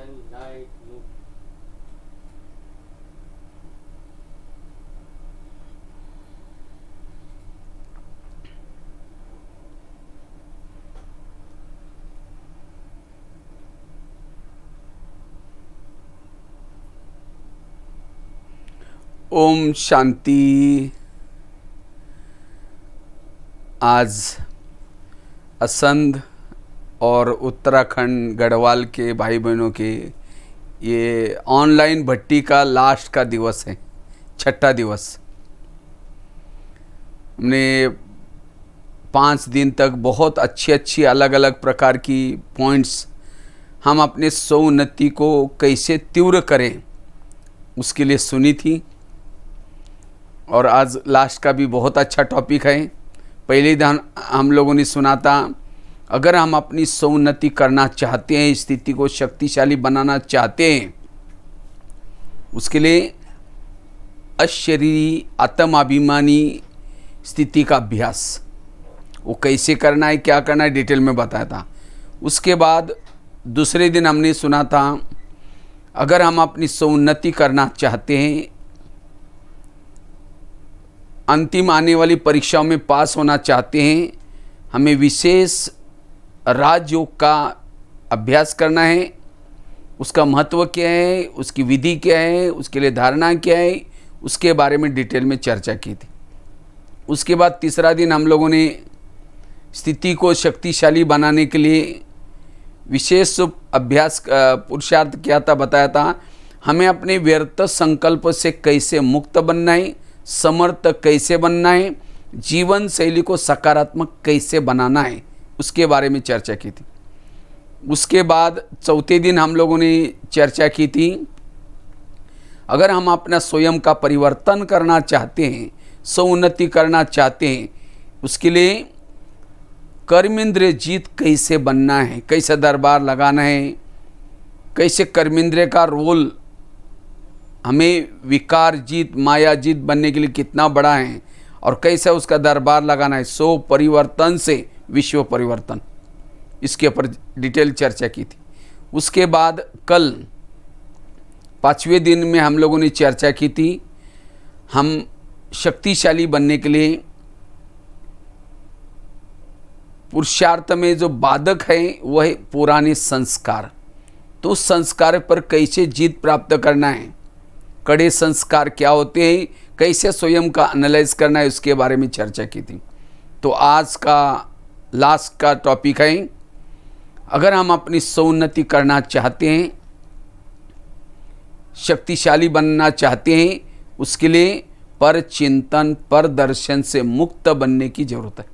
ओम शांति। आज असंध और उत्तराखंड गढ़वाल के भाई बहनों के ये ऑनलाइन भट्टी का लास्ट का दिवस है, छठा दिवस। हमने 5 दिन तक बहुत अच्छी अलग अलग प्रकार की पॉइंट्स हम अपने स्वोन्नति को कैसे तीव्र करें उसके लिए सुनी थी। और आज लास्ट का भी बहुत अच्छा टॉपिक है। पहले दिन हम लोगों ने सुना था, अगर हम अपनी स्वोन्नति करना चाहते हैं, स्थिति को शक्तिशाली बनाना चाहते हैं, उसके लिए अशरीरी आत्माभिमानी स्थिति का अभ्यास वो कैसे करना है, क्या करना है, डिटेल में बताया था। उसके बाद दूसरे दिन हमने सुना था, अगर हम अपनी स्वोन्नति करना चाहते हैं, अंतिम आने वाली परीक्षाओं में पास होना चाहते हैं, हमें विशेष राजयोग का अभ्यास करना है। उसका महत्व क्या है, उसकी विधि क्या है, उसके लिए धारणा क्या है, उसके बारे में डिटेल में चर्चा की थी। उसके बाद तीसरा दिन हम लोगों ने स्थिति को शक्तिशाली बनाने के लिए विशेष अभ्यास पुरुषार्थ किया था, बताया था। हमें अपने व्यर्थ संकल्प से कैसे मुक्त बनना है, समर्थ कैसे बनना है, जीवन शैली को सकारात्मक कैसे बनाना है, उसके बारे में चर्चा की थी। उसके बाद चौथे दिन हम लोगों ने चर्चा की थी, अगर हम अपना स्वयं का परिवर्तन करना चाहते हैं, स्वोन्नति करना चाहते हैं, उसके लिए कर्मेंद्रिय जीत कैसे बनना है, कैसे दरबार लगाना है, कैसे कर्मेंद्रिय का रोल हमें विकार जीत, माया जीत बनने के लिए कितना बड़ा है, और कैसे उसका दरबार लगाना है। सो परिवर्तन से विश्व परिवर्तन, इसके ऊपर डिटेल चर्चा की थी। उसके बाद कल 5वें दिन में हम लोगों ने चर्चा की थी, हम शक्तिशाली बनने के लिए पुरुषार्थ में जो बाधक है वह है पुराने संस्कार। तो उस संस्कार पर कैसे जीत प्राप्त करना है, कड़े संस्कार क्या होते हैं, कैसे स्वयं का एनालाइज करना है, उसके बारे में चर्चा की थी। तो आज का लास्ट का टॉपिक है, अगर हम अपनी स्वोन्नति करना चाहते हैं, शक्तिशाली बनना चाहते हैं, उसके लिए पर चिंतन, पर दर्शन से मुक्त बनने की जरूरत है।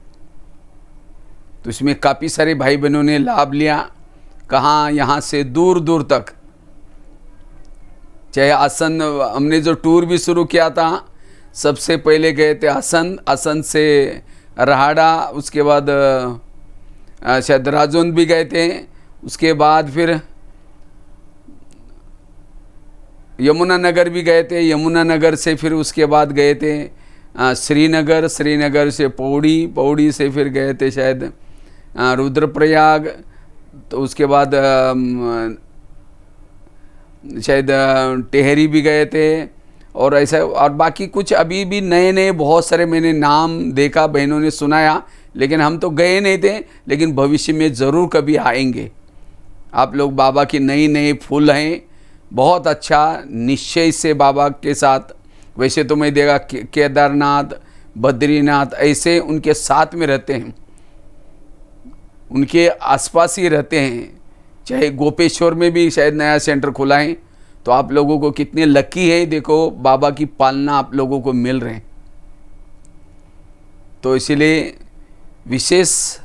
तो इसमें काफ़ी सारे भाई बहनों ने लाभ लिया। कहाँ, यहाँ से दूर दूर तक, चाहे आसन, हमने जो टूर भी शुरू किया था, सबसे पहले गए थे आसन, आसन से रहाड़ा, उसके बाद शायद राजौंद भी गए थे, उसके बाद फिर यमुनानगर भी गए थे, यमुनानगर से फिर उसके बाद गए थे श्रीनगर, श्रीनगर से पौड़ी, पौड़ी से फिर गए थे शायद रुद्रप्रयाग, तो उसके बाद शायद टेहरी भी गए थे, और ऐसा, और बाकी कुछ अभी भी नए नए बहुत सारे मैंने नाम देखा, बहनों ने सुनाया, लेकिन हम तो गए नहीं थे, लेकिन भविष्य में ज़रूर कभी आएंगे। आप लोग बाबा की नई नई फूल हैं, बहुत अच्छा निश्चय से बाबा के साथ। वैसे तो मैं देखा केदारनाथ, बद्रीनाथ ऐसे उनके साथ में रहते हैं, उनके आसपास ही रहते हैं। चाहे गोपेश्वर में भी शायद नया सेंटर खुला है, तो आप लोगों को कितने लकी है, देखो बाबा की पालना आप लोगों को मिल रहे हैं। तो इसीलिए विशेष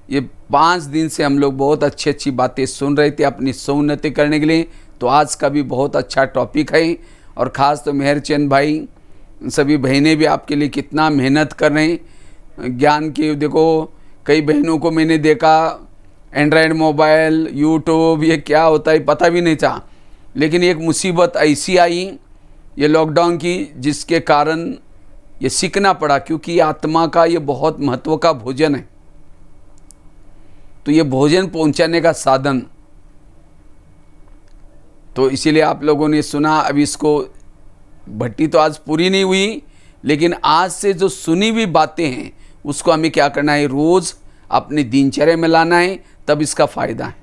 ये 5 दिन से हम लोग बहुत अच्छी बातें सुन रहे थे अपनी स्वोन्नति करने के लिए। तो आज का भी बहुत अच्छा टॉपिक है, और ख़ास तो मेहरचंद भाई, सभी बहनें भी आपके लिए कितना मेहनत कर रहे हैं ज्ञान की। देखो कई बहनों को मैंने देखा, एंड्रॉयड मोबाइल, यूट्यूब, ये क्या होता है पता भी नहीं था, लेकिन एक मुसीबत ऐसी आई ये लॉकडाउन की, जिसके कारण ये सीखना पड़ा, क्योंकि आत्मा का ये बहुत महत्व का भोजन है। तो ये भोजन पहुंचाने का साधन, तो इसीलिए आप लोगों ने सुना। अब इसको भट्टी तो आज पूरी नहीं हुई, लेकिन आज से जो सुनी हुई बातें हैं उसको हमें क्या करना है, रोज़ अपनी दिनचर्या में लाना है, तब इसका फ़ायदा है।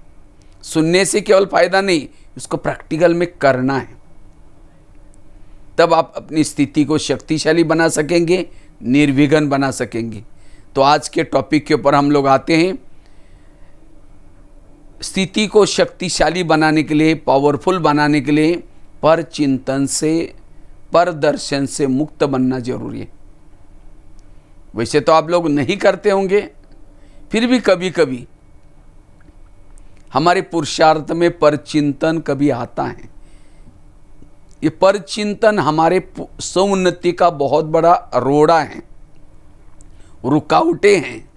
सुनने से केवल फ़ायदा नहीं, उसको प्रैक्टिकल में करना है, तब आप अपनी स्थिति को शक्तिशाली बना सकेंगे, निर्विघ्न बना सकेंगे। तो आज के टॉपिक के ऊपर हम लोग आते हैं। स्थिति को शक्तिशाली बनाने के लिए, पावरफुल बनाने के लिए पर चिंतन से, पर दर्शन से मुक्त बनना जरूरी है। वैसे तो आप लोग नहीं करते होंगे, फिर भी कभी कभी हमारे पुरुषार्थ में परचिंतन कभी आता है। ये परचिंतन हमारे सौन्नति का बहुत बड़ा रोड़ा है, रुकावटें हैं।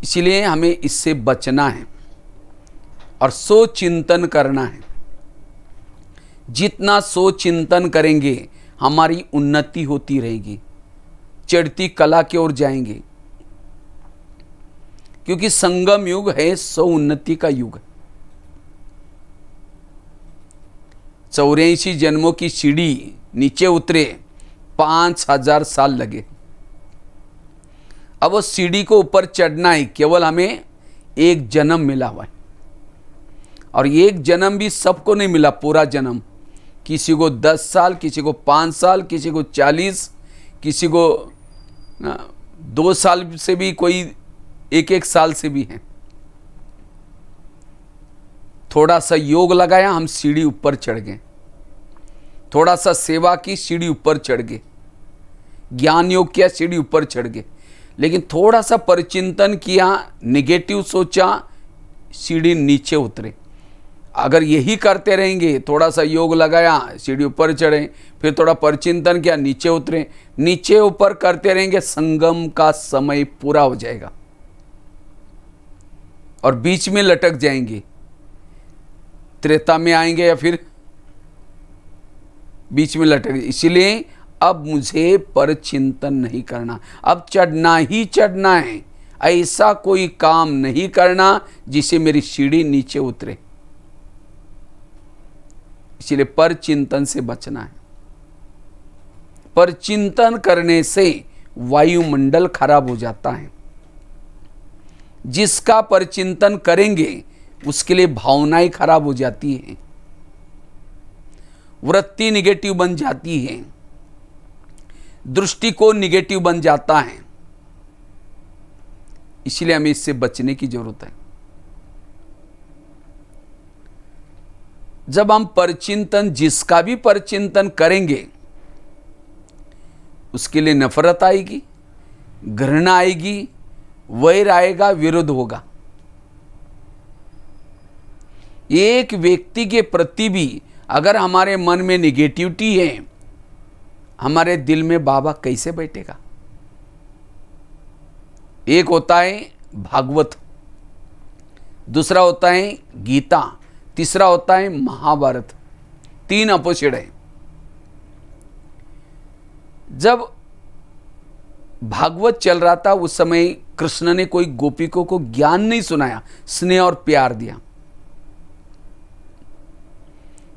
इसलिए हमें इससे बचना है और सोचिंतन करना है। जितना सोचिंतन करेंगे हमारी उन्नति होती रहेगी, चढ़ती कला की ओर जाएंगे, क्योंकि संगम युग है, सौन्नति का युग है। 84 जन्मों की सीढ़ी नीचे उतरे, 5000 साल लगे। अब वो सीढ़ी को ऊपर चढ़ना है, केवल हमें एक जन्म मिला हुआ है। और एक जन्म भी सबको नहीं मिला, पूरा जन्म। किसी को 10 साल, किसी को 5 साल, किसी को 40, किसी को 2 साल से भी, कोई 1-1 साल से भी है। थोड़ा सा योग लगाया, हम सीढ़ी ऊपर चढ़ गए। थोड़ा सा सेवा की, सीढ़ी ऊपर चढ़ गए। ज्ञान योग किया, सीढ़ी ऊपर चढ़ गए। लेकिन थोड़ा सा परिचिंतन किया, निगेटिव सोचा, सीढ़ी नीचे उतरे। अगर यही करते रहेंगे, थोड़ा सा योग लगाया, सीढ़ी ऊपर चढ़े, फिर थोड़ा परिचिंतन किया, नीचे उतरे, नीचे ऊपर करते रहेंगे, संगम का समय पूरा हो जाएगा और बीच में लटक जाएंगे। त्रेता में आएंगे या फिर बीच में लटक। इसलिए अब मुझे परचिंतन नहीं करना, अब चढ़ना ही चढ़ना है। ऐसा कोई काम नहीं करना जिससे मेरी सीढ़ी नीचे उतरे। इसलिए परचिंतन से बचना है। परचिंतन करने से वायुमंडल खराब हो जाता है। जिसका परचिंतन करेंगे उसके लिए भावनाएं खराब हो जाती हैं, वृत्ति निगेटिव बन जाती है, दृष्टिकोण निगेटिव बन जाता है। इसलिए हमें इससे बचने की जरूरत है। जब हम परचिंतन, जिसका भी परचिंतन करेंगे, उसके लिए नफरत आएगी, घृणा आएगी, वैर आएगा, विरोध होगा। एक व्यक्ति के प्रति भी अगर हमारे मन में निगेटिविटी है, हमारे दिल में बाबा कैसे बैठेगा। एक होता है भागवत, दूसरा होता है गीता, तीसरा होता है महाभारत। 3 अपोजिट है। जब भागवत चल रहा था उस समय कृष्ण ने कोई गोपिकों को ज्ञान नहीं सुनाया, स्नेह और प्यार दिया।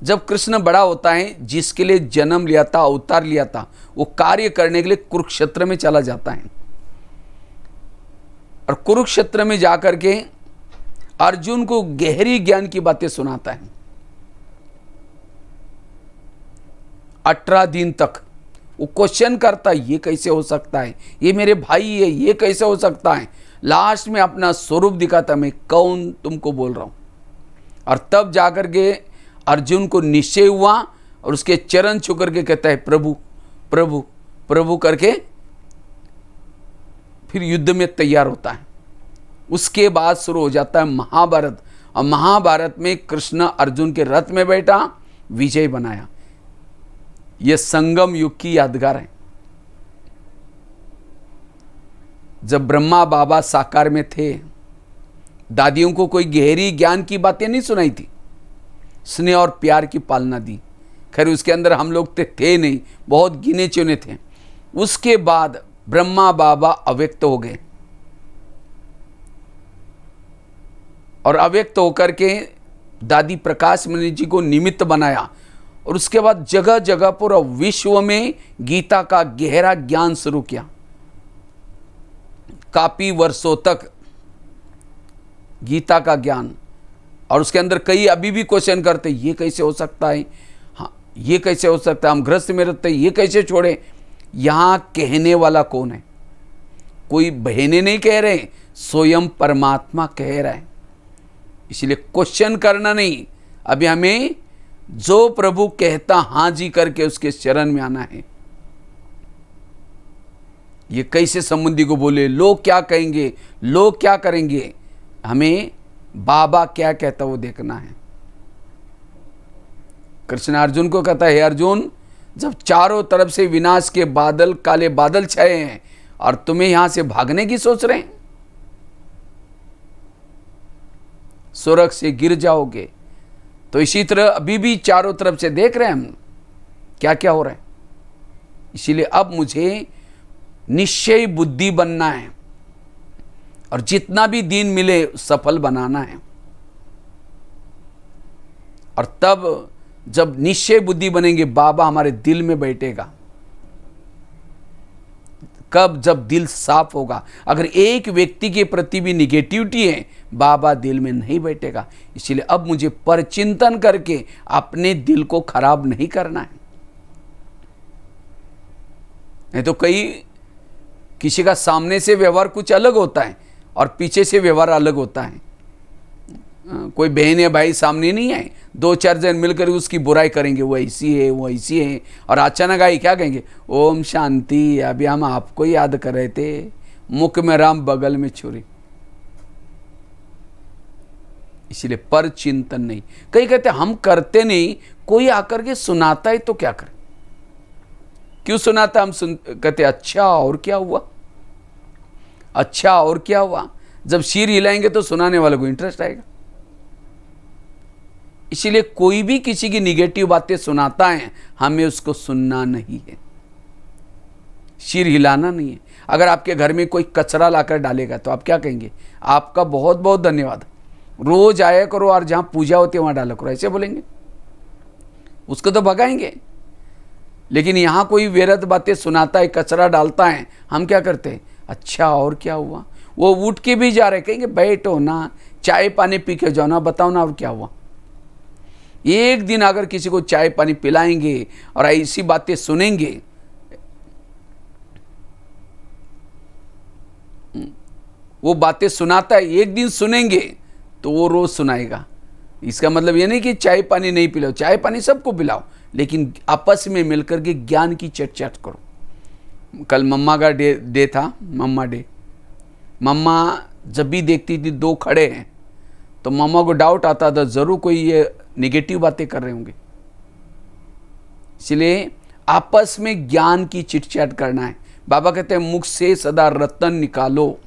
जब कृष्ण बड़ा होता है, जिसके लिए जन्म लिया था, अवतार लिया था, वो कार्य करने के लिए कुरुक्षेत्र में चला जाता है और कुरुक्षेत्र में जाकर के अर्जुन को गहरी ज्ञान की बातें सुनाता है। 18 दिन तक वो क्वेश्चन करता है, ये कैसे हो सकता है, ये मेरे भाई है, ये कैसे हो सकता है। लास्ट में अपना स्वरूप दिखाता, मैं कौन तुमको बोल रहा हूं। और तब जाकर के अर्जुन को निश्चय हुआ और उसके चरण छू करके कहता है प्रभु प्रभु प्रभु करके, फिर युद्ध में तैयार होता है। उसके बाद शुरू हो जाता है महाभारत। और महाभारत में कृष्ण अर्जुन के रथ में बैठा, विजय बनाया। यह संगम युग की यादगार है। जब ब्रह्मा बाबा साकार में थे, दादियों को कोई गहरी ज्ञान की बातें नहीं सुनाई थी, स्नेह और प्यार की पालना दी। खैर उसके अंदर हम लोग थे नहीं, बहुत गिने चुने थे। उसके बाद ब्रह्मा बाबा अव्यक्त हो गए और अव्यक्त होकर के दादी प्रकाश मणि जी को निमित्त बनाया और उसके बाद जगह जगह पूरा विश्व में गीता का गहरा ज्ञान शुरू किया। काफी वर्षों तक गीता का ज्ञान, और उसके अंदर कई अभी भी क्वेश्चन करते, ये कैसे हो सकता है, हाँ ये कैसे हो सकता है, हम गृहस्थ में रहते ये कैसे छोड़े। यहाँ कहने वाला कौन है? कोई बहने नहीं कह रहे, स्वयं परमात्मा कह रहा है। इसलिए क्वेश्चन करना नहीं, अभी हमें जो प्रभु कहता हाँ जी करके उसके शरण में आना है। ये कैसे संबंधी को बोले, लोग क्या कहेंगे, लोग क्या करेंगे, हमें बाबा क्या कहता वो देखना है। कृष्ण अर्जुन को कहता है, हे अर्जुन, जब चारों तरफ से विनाश के बादल, काले बादल छाए हैं और तुम्हें यहां से भागने की सोच रहे हैं, स्वर्ग से गिर जाओगे। तो इसी तरह अभी भी चारों तरफ से देख रहे हैं हम क्या क्या हो रहा है। इसीलिए अब मुझे निश्चय बुद्धि बनना है और जितना भी दिन मिले सफल बनाना है। और तब जब निश्चय बुद्धि बनेंगे, बाबा हमारे दिल में बैठेगा। कब? जब दिल साफ होगा। अगर एक व्यक्ति के प्रति भी निगेटिविटी है, बाबा दिल में नहीं बैठेगा। इसलिए अब मुझे परचिंतन करके अपने दिल को खराब नहीं करना है। नहीं तो किसी का सामने से व्यवहार कुछ अलग होता है और पीछे से व्यवहार अलग होता है। कोई बहन या भाई सामने नहीं आए, दो चार जन मिलकर उसकी बुराई करेंगे, वो ऐसी है, वो ऐसी है, और अचानक आई क्या कहेंगे, ओम शांति, अभी हम आपको याद कर रहे थे, मुख में राम बगल में छुरी। इसलिए पर चिंतन नहीं। कई कहते हम करते नहीं, कोई आकर के सुनाता है तो क्या करें, क्यों सुनाता? हम कहते अच्छा और क्या हुआ, अच्छा और क्या हुआ। जब सिर हिलाएंगे तो सुनाने वाले को इंटरेस्ट आएगा। इसीलिए कोई भी किसी की निगेटिव बातें सुनाता है, हमें उसको सुनना नहीं है, सिर हिलाना नहीं है। अगर आपके घर में कोई कचरा लाकर डालेगा तो आप क्या कहेंगे, आपका बहुत बहुत धन्यवाद, रोज आया करो और जहां पूजा होती है वहां डाला करो, ऐसे बोलेंगे? उसको तो भगाएंगे। लेकिन यहां कोई व्यर्थ बातें सुनाता है, कचरा डालता है, हम क्या करते हैं, अच्छा और क्या हुआ। वो उठ के भी जा रहे, कहेंगे बैठो ना, चाय पानी पी के जाओ ना, बताओ ना और क्या हुआ। एक दिन अगर किसी को चाय पानी पिलाएंगे और ऐसी बातें सुनेंगे, वो बातें सुनाता है, एक दिन सुनेंगे तो वो रोज सुनाएगा। इसका मतलब ये नहीं कि चाय पानी नहीं पिलाओ, चाय पानी सबको पिलाओ, लेकिन आपस में मिलकर के ज्ञान की चर्चा करो। कल मम्मा का डे था, मम्मा डे। मम्मा जब भी देखती थी दो खड़े हैं तो मम्मा को डाउट आता था, जरूर कोई ये निगेटिव बातें कर रहे होंगे। इसलिए आपस में ज्ञान की चिटचैट करना है। बाबा कहते हैं मुख से सदा रतन निकालो।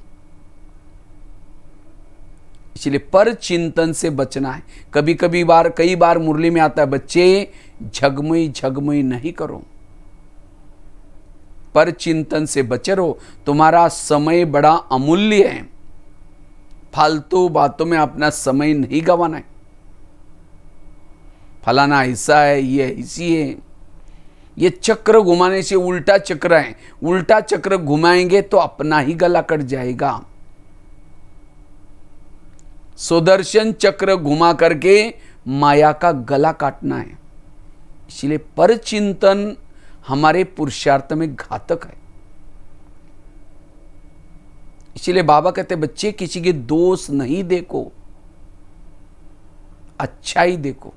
इसलिए पर चिंतन से बचना है। कई बार मुरली में आता है, बच्चे झगमुई झगमुई नहीं करो, पर चिंतन से बचे रहो। तुम्हारा समय बड़ा अमूल्य है, फालतू बातों में अपना समय नहीं गंवाना है। फलाना ऐसा है, ये ऐसी है, ये चक्र घुमाने से उल्टा चक्र है, उल्टा चक्र घुमाएंगे तो अपना ही गला कट जाएगा। सुदर्शन चक्र घुमा करके माया का गला काटना है। इसलिए पर चिंतन हमारे पुरुषार्थ में घातक है। इसलिए बाबा कहते बच्चे किसी के दोष नहीं देखो, अच्छा ही देखो।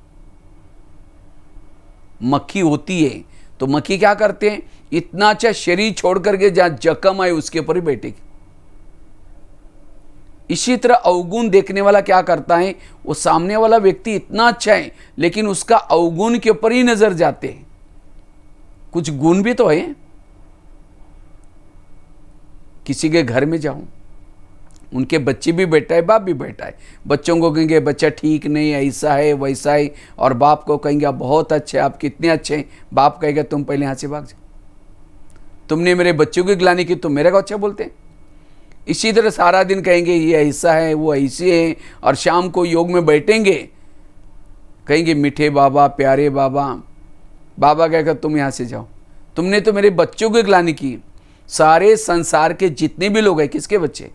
मक्खी होती है तो मक्खी क्या करते हैं, इतना अच्छा शरीर छोड़ करके जहां जख्म आए उसके ऊपर ही बैठेगी। इसी तरह अवगुण देखने वाला क्या करता है, वो सामने वाला व्यक्ति इतना अच्छा है लेकिन उसका अवगुण के ऊपर ही नजर जाते हैं। कुछ गुण भी तो है। किसी के घर में जाऊं, उनके बच्चे भी बैठा है, बाप भी बैठा है, बच्चों को कहेंगे बच्चा ठीक नहीं, ऐसा है वैसा है, और बाप को कहेंगे आप बहुत अच्छे, आप कितने अच्छे हैं। बाप कहेगा तुम पहले यहाँ से भाग जाओ, तुमने मेरे बच्चों की गिलानी की, तुम मेरे को अच्छा बोलते हैं। इसी तरह सारा दिन कहेंगे ये ऐसा है वो ऐसी है, और शाम को योग में बैठेंगे कहेंगे मीठे बाबा, प्यारे बाबा। बाबा कहकर तुम यहाँ से जाओ, तुमने तो मेरे बच्चों की ग्लानि की। सारे संसार के जितने भी लोग हैं किसके बच्चे?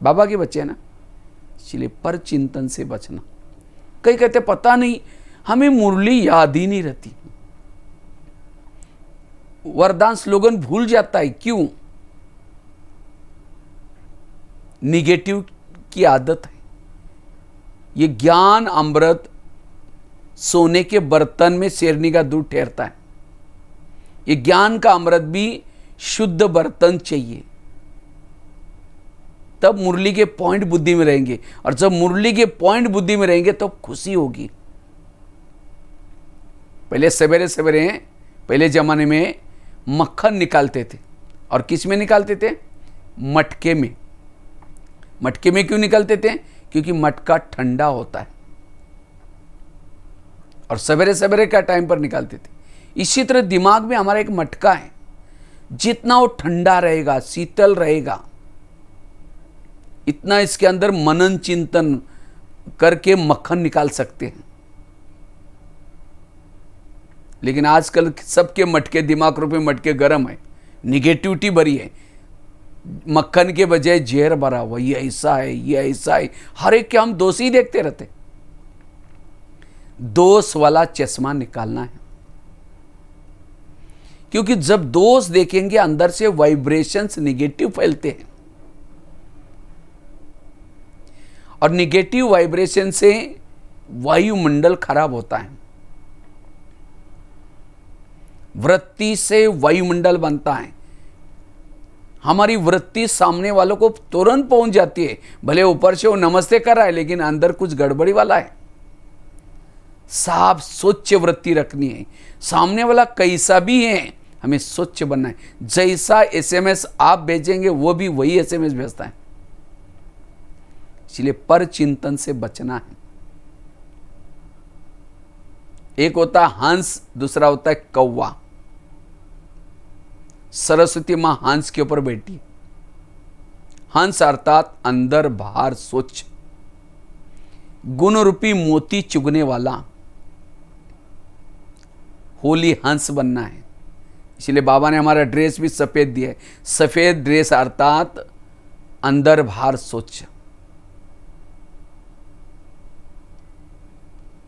बाबा के बच्चे हैं ना। इसलिए पर चिंतन से बचना। कई कहते पता नहीं हमें मुरली याद ही नहीं रहती, वरदान स्लोगन भूल जाता है। क्यों? निगेटिव की आदत है। ये ज्ञान अमृत सोने के बर्तन में शेरनी का दूध ठहरता है। ये ज्ञान का अमृत भी शुद्ध बर्तन चाहिए, तब मुरली के पॉइंट बुद्धि में रहेंगे। और जब मुरली के पॉइंट बुद्धि में रहेंगे तो खुशी होगी। पहले सवेरे सवेरे पहले जमाने में मक्खन निकालते थे, और किस में निकालते थे? मटके में। मटके में क्यों निकालते थे? क्योंकि मटका ठंडा होता है, और सवेरे सवेरे का टाइम पर निकालते थे। इसी तरह दिमाग में हमारा एक मटका है, जितना वो ठंडा रहेगा, शीतल रहेगा, इतना इसके अंदर मनन चिंतन करके मक्खन निकाल सकते हैं। लेकिन आजकल सबके मटके, दिमाग रूपी मटके गर्म है, निगेटिविटी भरी है। मक्खन के बजाय जहर भरा हुआ, ये ऐसा है, ये ऐसा है, हर एक के हम दोष ही देखते रहते। दोष वाला चश्मा निकालना है, क्योंकि जब दोष देखेंगे अंदर से वाइब्रेशंस निगेटिव फैलते हैं, और निगेटिव वाइब्रेशन से वायुमंडल खराब होता है। वृत्ति से वायुमंडल बनता है। हमारी वृत्ति सामने वालों को तुरंत पहुंच जाती है, भले ऊपर से वो नमस्ते कर रहा है लेकिन अंदर कुछ गड़बड़ी वाला है। साफ स्वच्छ वृत्ति रखनी है। सामने वाला कैसा भी है, हमें स्वच्छ बनना है। जैसा एसएमएस आप भेजेंगे वो भी वही एसएमएस भेजता है। इसलिए पर चिंतन से बचना है। एक होता है हंस, दूसरा होता है कौवा। सरस्वती मां हंस के ऊपर बैठी। हंस अर्थात अंदर बाहर स्वच्छ, गुण रूपी मोती चुगने वाला। होली हंस बनना है। इसलिए बाबा ने हमारा ड्रेस भी सफेद दिया है। सफेद ड्रेस अर्थात अंदर बाहर स्वच्छ।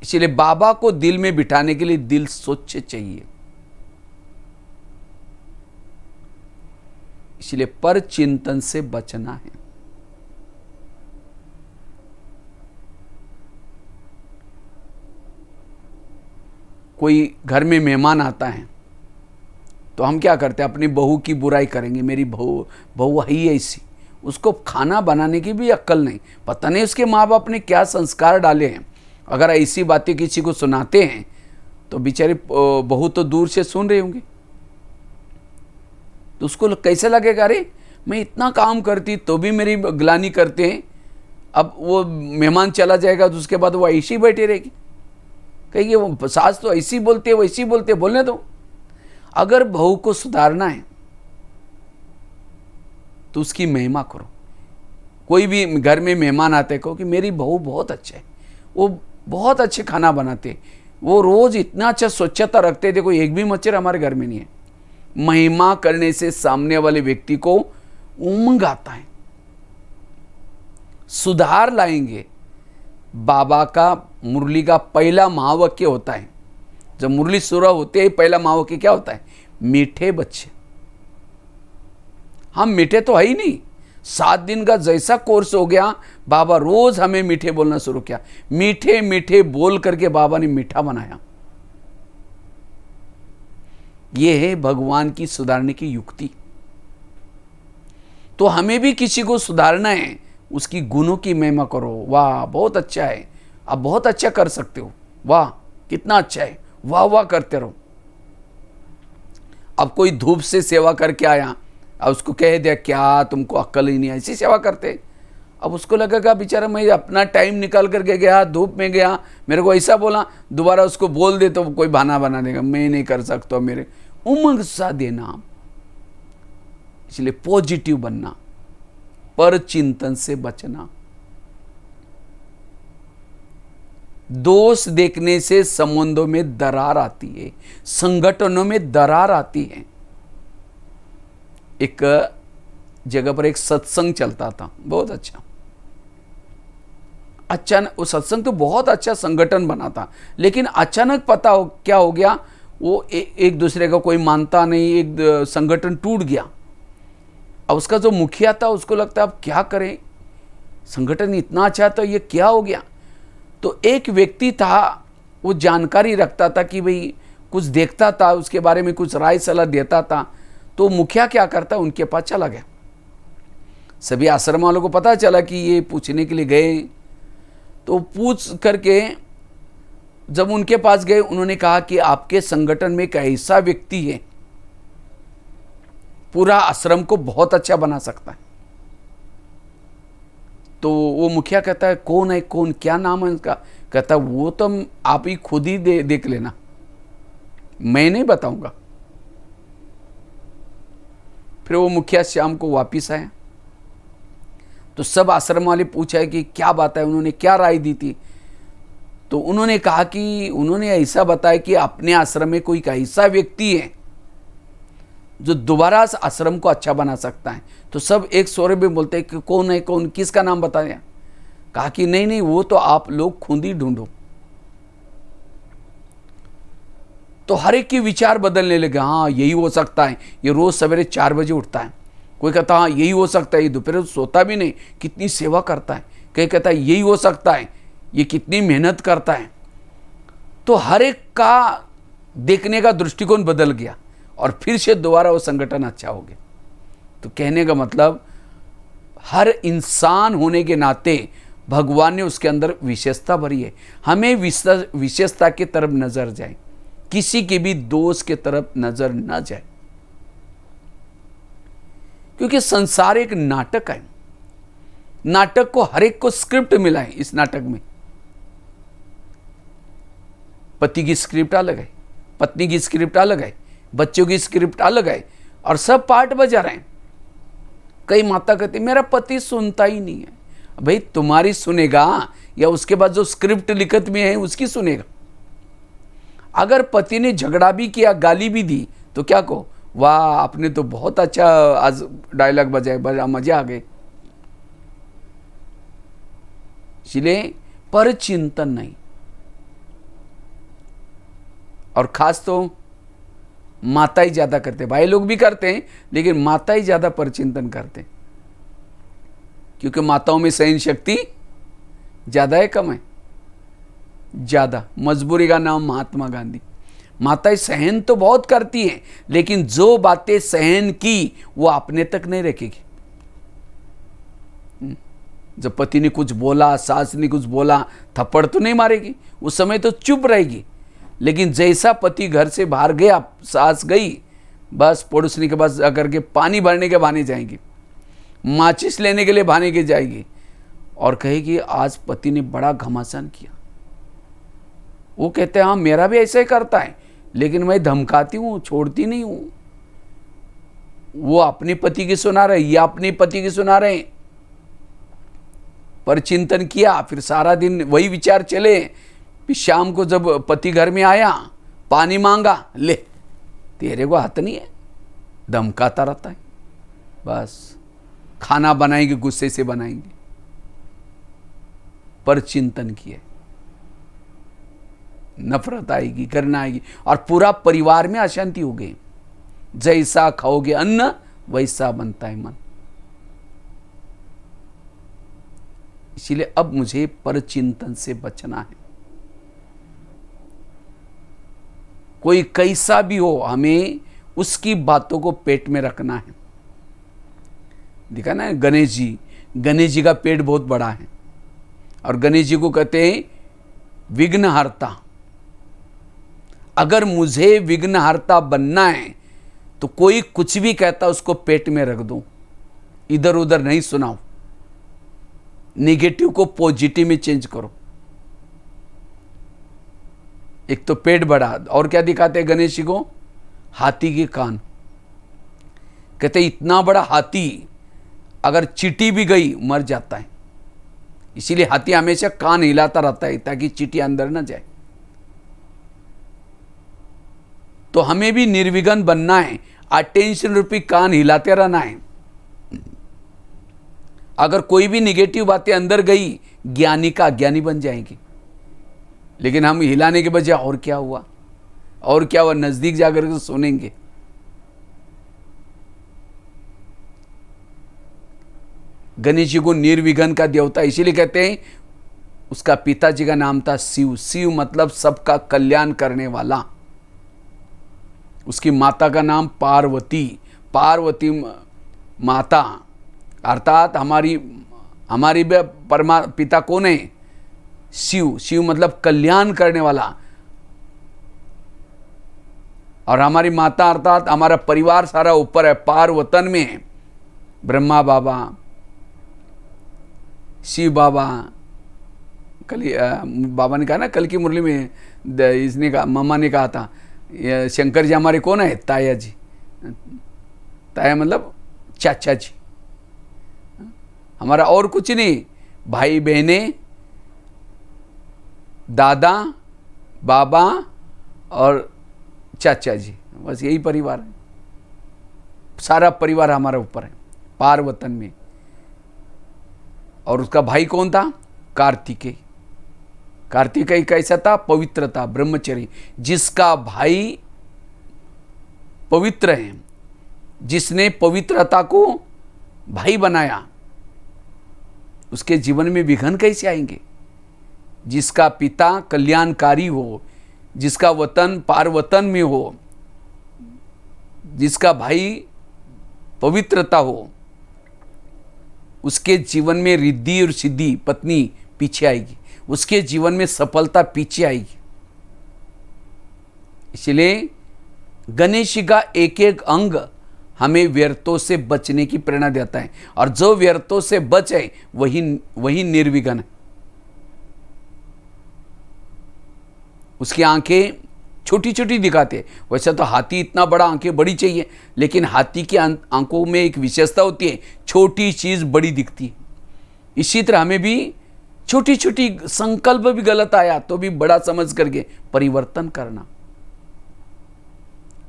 इसलिए बाबा को दिल में बिठाने के लिए दिल स्वच्छ चाहिए। इसलिए पर चिंतन से बचना है। कोई घर में मेहमान आता है तो हम क्या करते हैं? अपनी बहू की बुराई करेंगे। मेरी बहू है ही ऐसी, उसको खाना बनाने की भी अक्ल नहीं। पता नहीं उसके माँ बाप ने क्या संस्कार डाले हैं। अगर ऐसी बातें किसी को सुनाते हैं तो बेचारी बहू तो दूर से सुन रही होंगी, तो उसको कैसे लगेगा? अरे मैं इतना काम करती तो भी मेरी ग्लानि करते हैं। अब वो मेहमान चला जाएगा तो उसके बाद वो ऐसी बैठी रहेगी, कहेगी वो सास तो ऐसी बोलती है, वैसी बोलते, बोलने दो। अगर बहू को सुधारना है तो उसकी महिमा करो। कोई भी घर में मेहमान आते कहो कि मेरी बहू बहुत अच्छे है, वो बहुत अच्छे खाना बनाते, वो रोज इतना अच्छा स्वच्छता रखते थे, कोई एक भी मच्छर हमारे घर में नहीं है। महिमा करने से सामने वाले व्यक्ति को उमंग आता है, सुधार लाएंगे। बाबा का मुरली का पहला महावाक्य होता है, जब मुरली शुरू होते ही पहला महावाक्य क्या होता है? मीठे बच्चे। हम मीठे तो है ही नहीं। 7 दिन का जैसा कोर्स हो गया, बाबा रोज हमें मीठे बोलना शुरू किया। मीठे मीठे बोल करके बाबा ने मीठा बनाया। यह है भगवान की सुधारने की युक्ति। तो हमें भी किसी को सुधारना है, उसकी गुणों की महिमा करो। वाह बहुत अच्छा है, आप बहुत अच्छा कर सकते हो, वाह कितना अच्छा है, वाह वाह करते रहो। अब कोई धूप से सेवा करके आया, अब उसको कह दिया क्या तुमको अक्ल ही नहीं है, ऐसी सेवा करते। अब उसको लगेगा बेचारा मैं अपना टाइम निकाल करके गया, धूप में गया, मेरे को ऐसा बोला, दोबारा उसको बोल दे तो कोई बहाना बना देगा, मैं नहीं कर सकता, मेरे उमंग सा देना। इसलिए पॉजिटिव बनना, पर चिंतन से बचना। दोष देखने से संबंधों में दरार आती है, संगठनों में दरार आती है। एक जगह पर एक सत्संग चलता था, बहुत अच्छा। अचानक वो सत्संग तो बहुत अच्छा संगठन बना था, लेकिन अचानक पता हो क्या हो गया, वो एक दूसरे का कोई मानता नहीं, एक संगठन टूट गया। अब उसका जो मुखिया था उसको लगता अब क्या करें, संगठन इतना अच्छा था, ये क्या हो गया। तो एक व्यक्ति था, वो जानकारी रखता था कि भाई कुछ देखता था, उसके बारे में कुछ राय सलाह देता था। तो मुखिया क्या करता, उनके पास चला गया। सभी आश्रम वालों को पता चला कि ये पूछने के लिए गए। तो पूछ करके जब उनके पास गए, उन्होंने कहा कि आपके संगठन में एक ऐसा व्यक्ति है, पूरा आश्रम को बहुत अच्छा बना सकता है। तो वो मुखिया कहता है कौन है, कौन, क्या नाम है उसका। कहता है वो तो आप ही खुद ही देख लेना, मैं नहीं बताऊंगा। फिर वो मुखिया शाम को वापिस आया, तो सब आश्रम वाले पूछा है कि क्या बात है, उन्होंने क्या राय दी थी। तो उन्होंने कहा कि उन्होंने ऐसा बताया कि अपने आश्रम में कोई ऐसा व्यक्ति है जो दोबारा आश्रम को अच्छा बना सकता है। तो सब एक स्वर में बोलते हैं कि कौन है, कौन, किसका नाम बताया। कहा कि नहीं नहीं, वो तो आप लोग खुद ही ढूंढो। तो हर एक के विचार बदलने लगे। हाँ यही हो सकता है, ये रोज सवेरे 4 बजे उठता है। कोई कहता हाँ यही हो सकता है, ये दोपहर सोता भी नहीं, कितनी सेवा करता है। कोई कहता है यही हो सकता है, ये कितनी मेहनत करता है। तो हर एक का देखने का दृष्टिकोण बदल गया और फिर से दोबारा वो संगठन अच्छा हो गया। तो कहने का मतलब, हर इंसान होने के नाते भगवान ने उसके अंदर विशेषता भरी है। हमें विशेषता की तरफ नजर जाए, किसी के भी दोष के तरफ नजर ना जाए, क्योंकि संसार एक नाटक है। नाटक को हर एक को स्क्रिप्ट मिला है। इस नाटक में पति की स्क्रिप्ट अलग है, पत्नी की स्क्रिप्ट अलग है, बच्चों की स्क्रिप्ट अलग है, और सब पार्ट बजा रहे हैं। कई माता कहती मेरा पति सुनता ही नहीं है। भाई तुम्हारी सुनेगा या उसके बाद जो स्क्रिप्ट लिखत में है उसकी सुनेगा। अगर पति ने झगड़ा भी किया, गाली भी दी, तो क्या कहो, वाह आपने तो बहुत अच्छा आज डायलॉग बजाए, बड़ा मजा आ गए। इसलिए पर चिंतन नहीं, और खास तो माता ही ज्यादा करते, भाई लोग भी करते हैं, लेकिन माता ही ज्यादा पर चिंतन करते हैं, क्योंकि माताओं में सहन शक्ति ज्यादा है, कम है? ज्यादा। मजबूरी का नाम महात्मा गांधी। माताएं सहन तो बहुत करती हैं, लेकिन जो बातें सहन की वो अपने तक नहीं रखेगी। जब पति ने कुछ बोला, सास ने कुछ बोला, थप्पड़ तो नहीं मारेगी, उस समय तो चुप रहेगी। लेकिन जैसा पति घर से बाहर गया, सास गई, बस पड़ोसनी के पास जाकर के पानी भरने के बहाने जाएंगी, माचिस लेने के लिए बहाने के जाएगी, और कहेगी आज पति ने बड़ा घमासान किया। वो कहते हैं हाँ मेरा भी ऐसा ही करता है, लेकिन मैं धमकाती हूँ, छोड़ती नहीं हूँ। वो अपने पति की सुना रहे, या अपने पति की सुना रहे। पर चिंतन किया, फिर सारा दिन वही विचार चले। फिर शाम को जब पति घर में आया, पानी मांगा, ले तेरे को हाथ नहीं है, धमकाता रहता है। बस खाना बनाएंगे, गुस्से से बनाएंगे। पर चिंतन किए, नफरत आएगी, करना आएगी, और पूरा परिवार में अशांति हो गई। जैसा खाओगे अन्न वैसा बनता है मन। इसीलिए अब मुझे पर चिंतन से बचना है। कोई कैसा भी हो, हमें उसकी बातों को पेट में रखना है। देखा ना गणेश जी का पेट बहुत बड़ा है, और गणेश जी को कहते हैं विघ्नहर्ता। अगर मुझे विघ्नहर्ता बनना है तो कोई कुछ भी कहता उसको पेट में रख दो, इधर उधर नहीं सुनाओ, नेगेटिव को पॉजिटिव में चेंज करो। एक तो पेट बड़ा, और क्या दिखाते हैं गणेश जी को? हाथी के कान। कहते इतना बड़ा हाथी अगर चींटी भी गई मर जाता है, इसीलिए हाथी हमेशा कान हिलाता रहता है ताकि चींटी अंदर न जाए। तो हमें भी निर्विघ्न बनना है, अटेंशन रूपी कान हिलाते रहना है। अगर कोई भी निगेटिव बातें अंदर गई, ज्ञानी का अज्ञानी बन जाएंगे। लेकिन हम हिलाने के बजाय और क्या हुआ, और क्या हुआ, नजदीक जाकर के सुनेंगे। गणेश जी को निर्विघ्न का देवता इसीलिए कहते हैं, उसका पिताजी का नाम था शिव। शिव मतलब सबका कल्याण करने वाला। उसकी माता का नाम पार्वती। पार्वती माता अर्थात हमारी पिता कौन है? शिव। शिव मतलब कल्याण करने वाला। और हमारी माता अर्थात हमारा परिवार सारा ऊपर है, पार्वतन में है। ब्रह्मा बाबा, शिव बाबा। कल बाबा ने कहा ना, कल की मुरली में इसने कहा, मम्मा ने कहा था, शंकर जी हमारे कौन है? ताया जी। ताया मतलब चाचा जी। हमारा और कुछ नहीं, भाई बहने, दादा, बाबा और चाचा जी, बस यही परिवार है। सारा परिवार हमारा ऊपर है पार्वतन में। और उसका भाई कौन था? कार्तिकेय। कार्तिकेय कैसा था? पवित्र था, ब्रह्मचर्य। जिसका भाई पवित्र है, जिसने पवित्रता को भाई बनाया, उसके जीवन में विघ्न कैसे आएंगे? जिसका पिता कल्याणकारी हो, जिसका वतन पार्वतन में हो, जिसका भाई पवित्रता हो, उसके जीवन में रिद्धि और सिद्धि, पत्नी पीछे आएगी, उसके जीवन में सफलता पीछे आएगी। इसलिए गणेश जी का एक एक अंग हमें व्यर्थों से बचने की प्रेरणा देता है, और जो व्यर्थों से बचे वही निर्विघ्न है। उसकी आंखें छोटी छोटी दिखाते। वैसे तो हाथी इतना बड़ा आंखें बड़ी चाहिए, लेकिन हाथी की आंखों में एक विशेषता होती है, छोटी चीज बड़ी दिखती है। इसी तरह हमें भी छोटी छोटी संकल्प भी गलत आया तो भी बड़ा समझ करके परिवर्तन करना।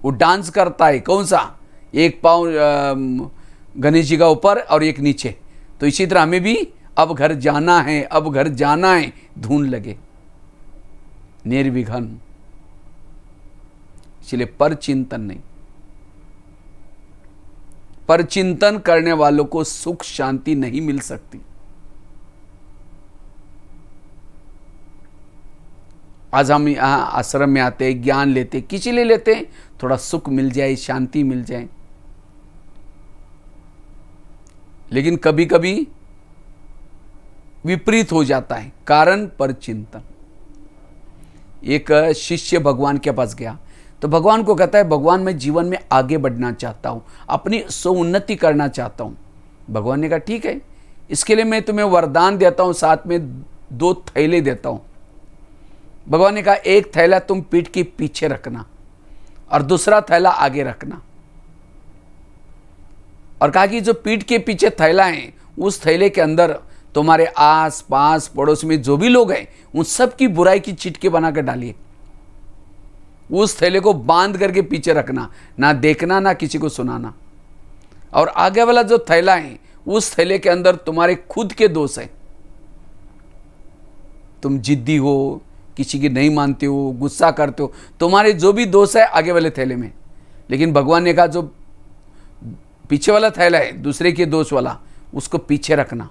वो डांस करता है, कौन सा? एक पाँव गणेश जी का ऊपर और एक नीचे। तो इसी तरह हमें भी अब घर जाना है, अब घर जाना है, धुन लगे, निर्विघ्न। इसलिए पर चिंतन नहीं। पर चिंतन करने वालों को सुख शांति नहीं मिल सकती। आज हम यहां आश्रम में आते हैं, ज्ञान लेते, किसी लिए लेते हैं? थोड़ा सुख मिल जाए, शांति मिल जाए। लेकिन कभी कभी विपरीत हो जाता है, कारण पर चिंतन। एक शिष्य भगवान के पास गया तो भगवान को कहता है, भगवान मैं जीवन में आगे बढ़ना चाहता हूं, अपनी स्वोन्नति करना चाहता हूं। भगवान ने कहा ठीक है, इसके लिए मैं तुम्हें वरदान देता हूं, साथ में 2 थैले देता हूं। भगवान ने कहा एक थैला तुम पीठ के पीछे रखना और दूसरा थैला आगे रखना। और कहा कि जो पीठ के पीछे थैला है, उस थैले के अंदर तुम्हारे आस पास पड़ोस में जो भी लोग हैं, उन सब की बुराई की चिटके बनाकर डालिए। उस थैले को बांध करके पीछे रखना, ना देखना ना किसी को सुनाना। और आगे वाला जो थैला है, उस थैले के अंदर तुम्हारे खुद के दोष है। तुम जिद्दी हो, किसी की नहीं मानते हो, गुस्सा करते हो, तुम्हारे जो भी दोष है आगे वाले थैले में। लेकिन भगवान ने कहा जो पीछे वाला थैला है, दूसरे के दोष वाला, उसको पीछे रखना,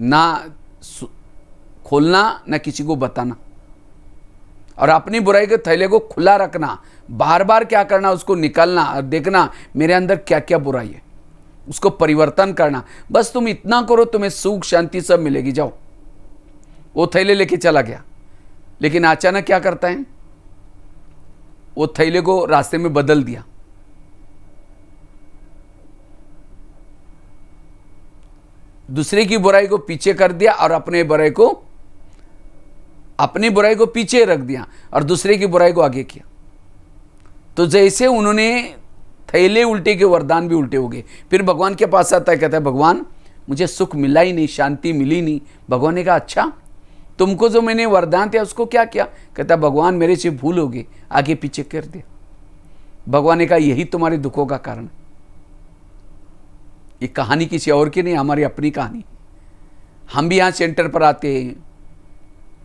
ना खोलना ना किसी को बताना। और अपनी बुराई के थैले को खुला रखना, बार बार क्या करना, उसको निकालना और देखना मेरे अंदर क्या क्या बुराई है, उसको परिवर्तन करना। बस तुम इतना करो, तुम्हें सुख शांति सब मिलेगी। जाओ। वो थैले लेके चला गया, लेकिन अचानक क्या करता है, वो थैले को रास्ते में बदल दिया। दूसरे की बुराई को पीछे कर दिया और अपनी बुराई को पीछे रख दिया और दूसरे की बुराई को आगे किया। तो जैसे उन्होंने थैले उल्टे के वरदान भी उल्टे हो गए। फिर भगवान के पास आता है, कहता है भगवान मुझे सुख मिला ही नहीं, शांति मिली नहीं। भगवान ने कहा अच्छा, तुमको जो मैंने वरदान दिया उसको क्या किया? कहता भगवान मेरे से भूल हो गई, आगे पीछे कर दिया। भगवान ने कहा यही तुम्हारे दुखों का कारण है। ये कहानी किसी और की नहीं, हमारी अपनी कहानी। हम भी यहाँ सेंटर पर आते हैं,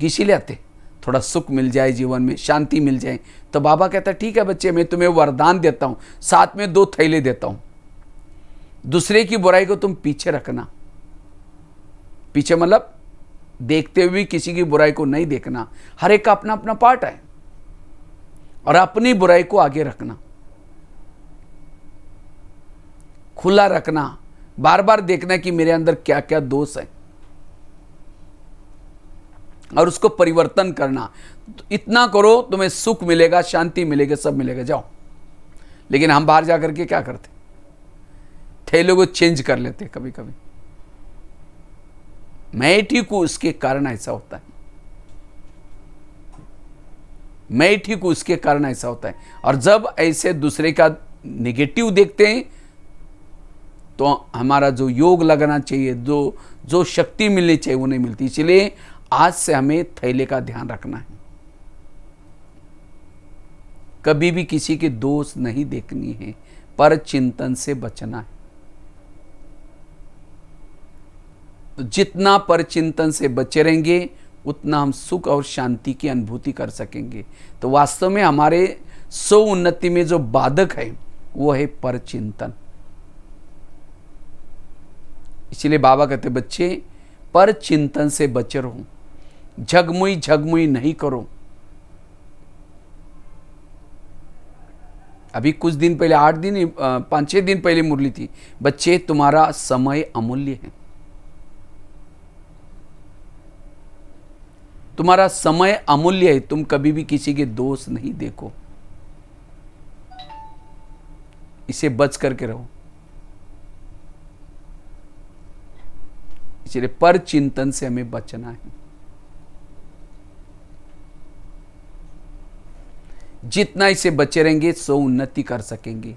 किसी लिए आते? थोड़ा सुख मिल जाए, जीवन में शांति मिल जाए। तो बाबा कहता ठीक है बच्चे, मैं तुम्हें वरदान देता हूँ, साथ में 2 थैले देता हूँ। दूसरे की बुराई को तुम पीछे रखना। पीछे मतलब देखते हुए किसी की बुराई को नहीं देखना। हर एक का अपना अपना पार्ट है, और अपनी बुराई को आगे रखना, खुला रखना, बार बार देखना कि मेरे अंदर क्या क्या दोष है, और उसको परिवर्तन करना। तो इतना करो, तुम्हें सुख मिलेगा, शांति मिलेगा, सब मिलेगा। जाओ। लेकिन हम बाहर जाकर के क्या करते? थैलों को चेंज कर लेते कभी कभी। मैं ठीक हूं उसके कारण ऐसा होता है, मैं ठीक हूं उसके कारण ऐसा होता है। और जब ऐसे दूसरे का निगेटिव देखते हैं तो हमारा जो योग लगना चाहिए, जो शक्ति मिलनी चाहिए, वो नहीं मिलती। इसलिए आज से हमें थैले का ध्यान रखना है। कभी भी किसी के दोष नहीं देखनी है, पर चिंतन से बचना है। तो जितना पर चिंतन से बचे रहेंगे, उतना हम सुख और शांति की अनुभूति कर सकेंगे। तो वास्तव में हमारे स्व उन्नति में जो बाधक है वो है पर चिंतन। इसलिए बाबा कहते बच्चे, पर चिंतन से बचे रहो, झगमुई झगमुई नहीं करो। अभी कुछ दिन पहले, 8 दिन 5-6 दिन पहले मुरली थी, बच्चे तुम्हारा समय अमूल्य है, तुम्हारा समय अमूल्य है, तुम कभी भी किसी के दोष नहीं देखो, इसे बच करके रहो। इसलिए पर चिंतन से हमें बचना है। जितना इसे बचे रहेंगे, सो उन्नति कर सकेंगे।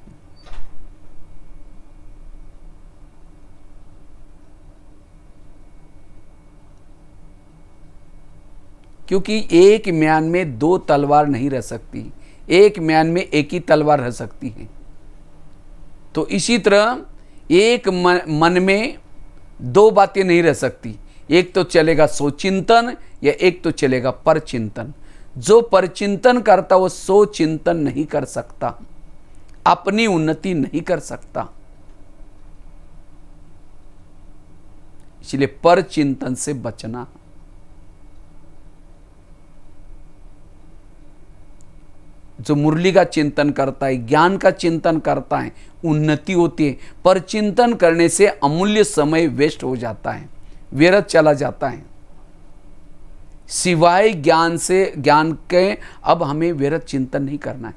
क्योंकि एक म्यान में 2 तलवार नहीं रह सकती, एक म्यान में एक ही तलवार रह सकती है। तो इसी तरह एक मन में 2 बातें नहीं रह सकती, एक तो चलेगा सो चिंतन या एक तो चलेगा पर चिंतन। जो पर चिंतन करता वो सो चिंतन नहीं कर सकता, अपनी उन्नति नहीं कर सकता। इसलिए पर चिंतन से बचना। जो मुरली का चिंतन करता है, ज्ञान का चिंतन करता है, उन्नति होती है। पर चिंतन करने से अमूल्य समय वेस्ट हो जाता है, व्यर्थ चला जाता है। सिवाय ज्ञान के अब हमें व्यर्थ चिंतन नहीं करना है।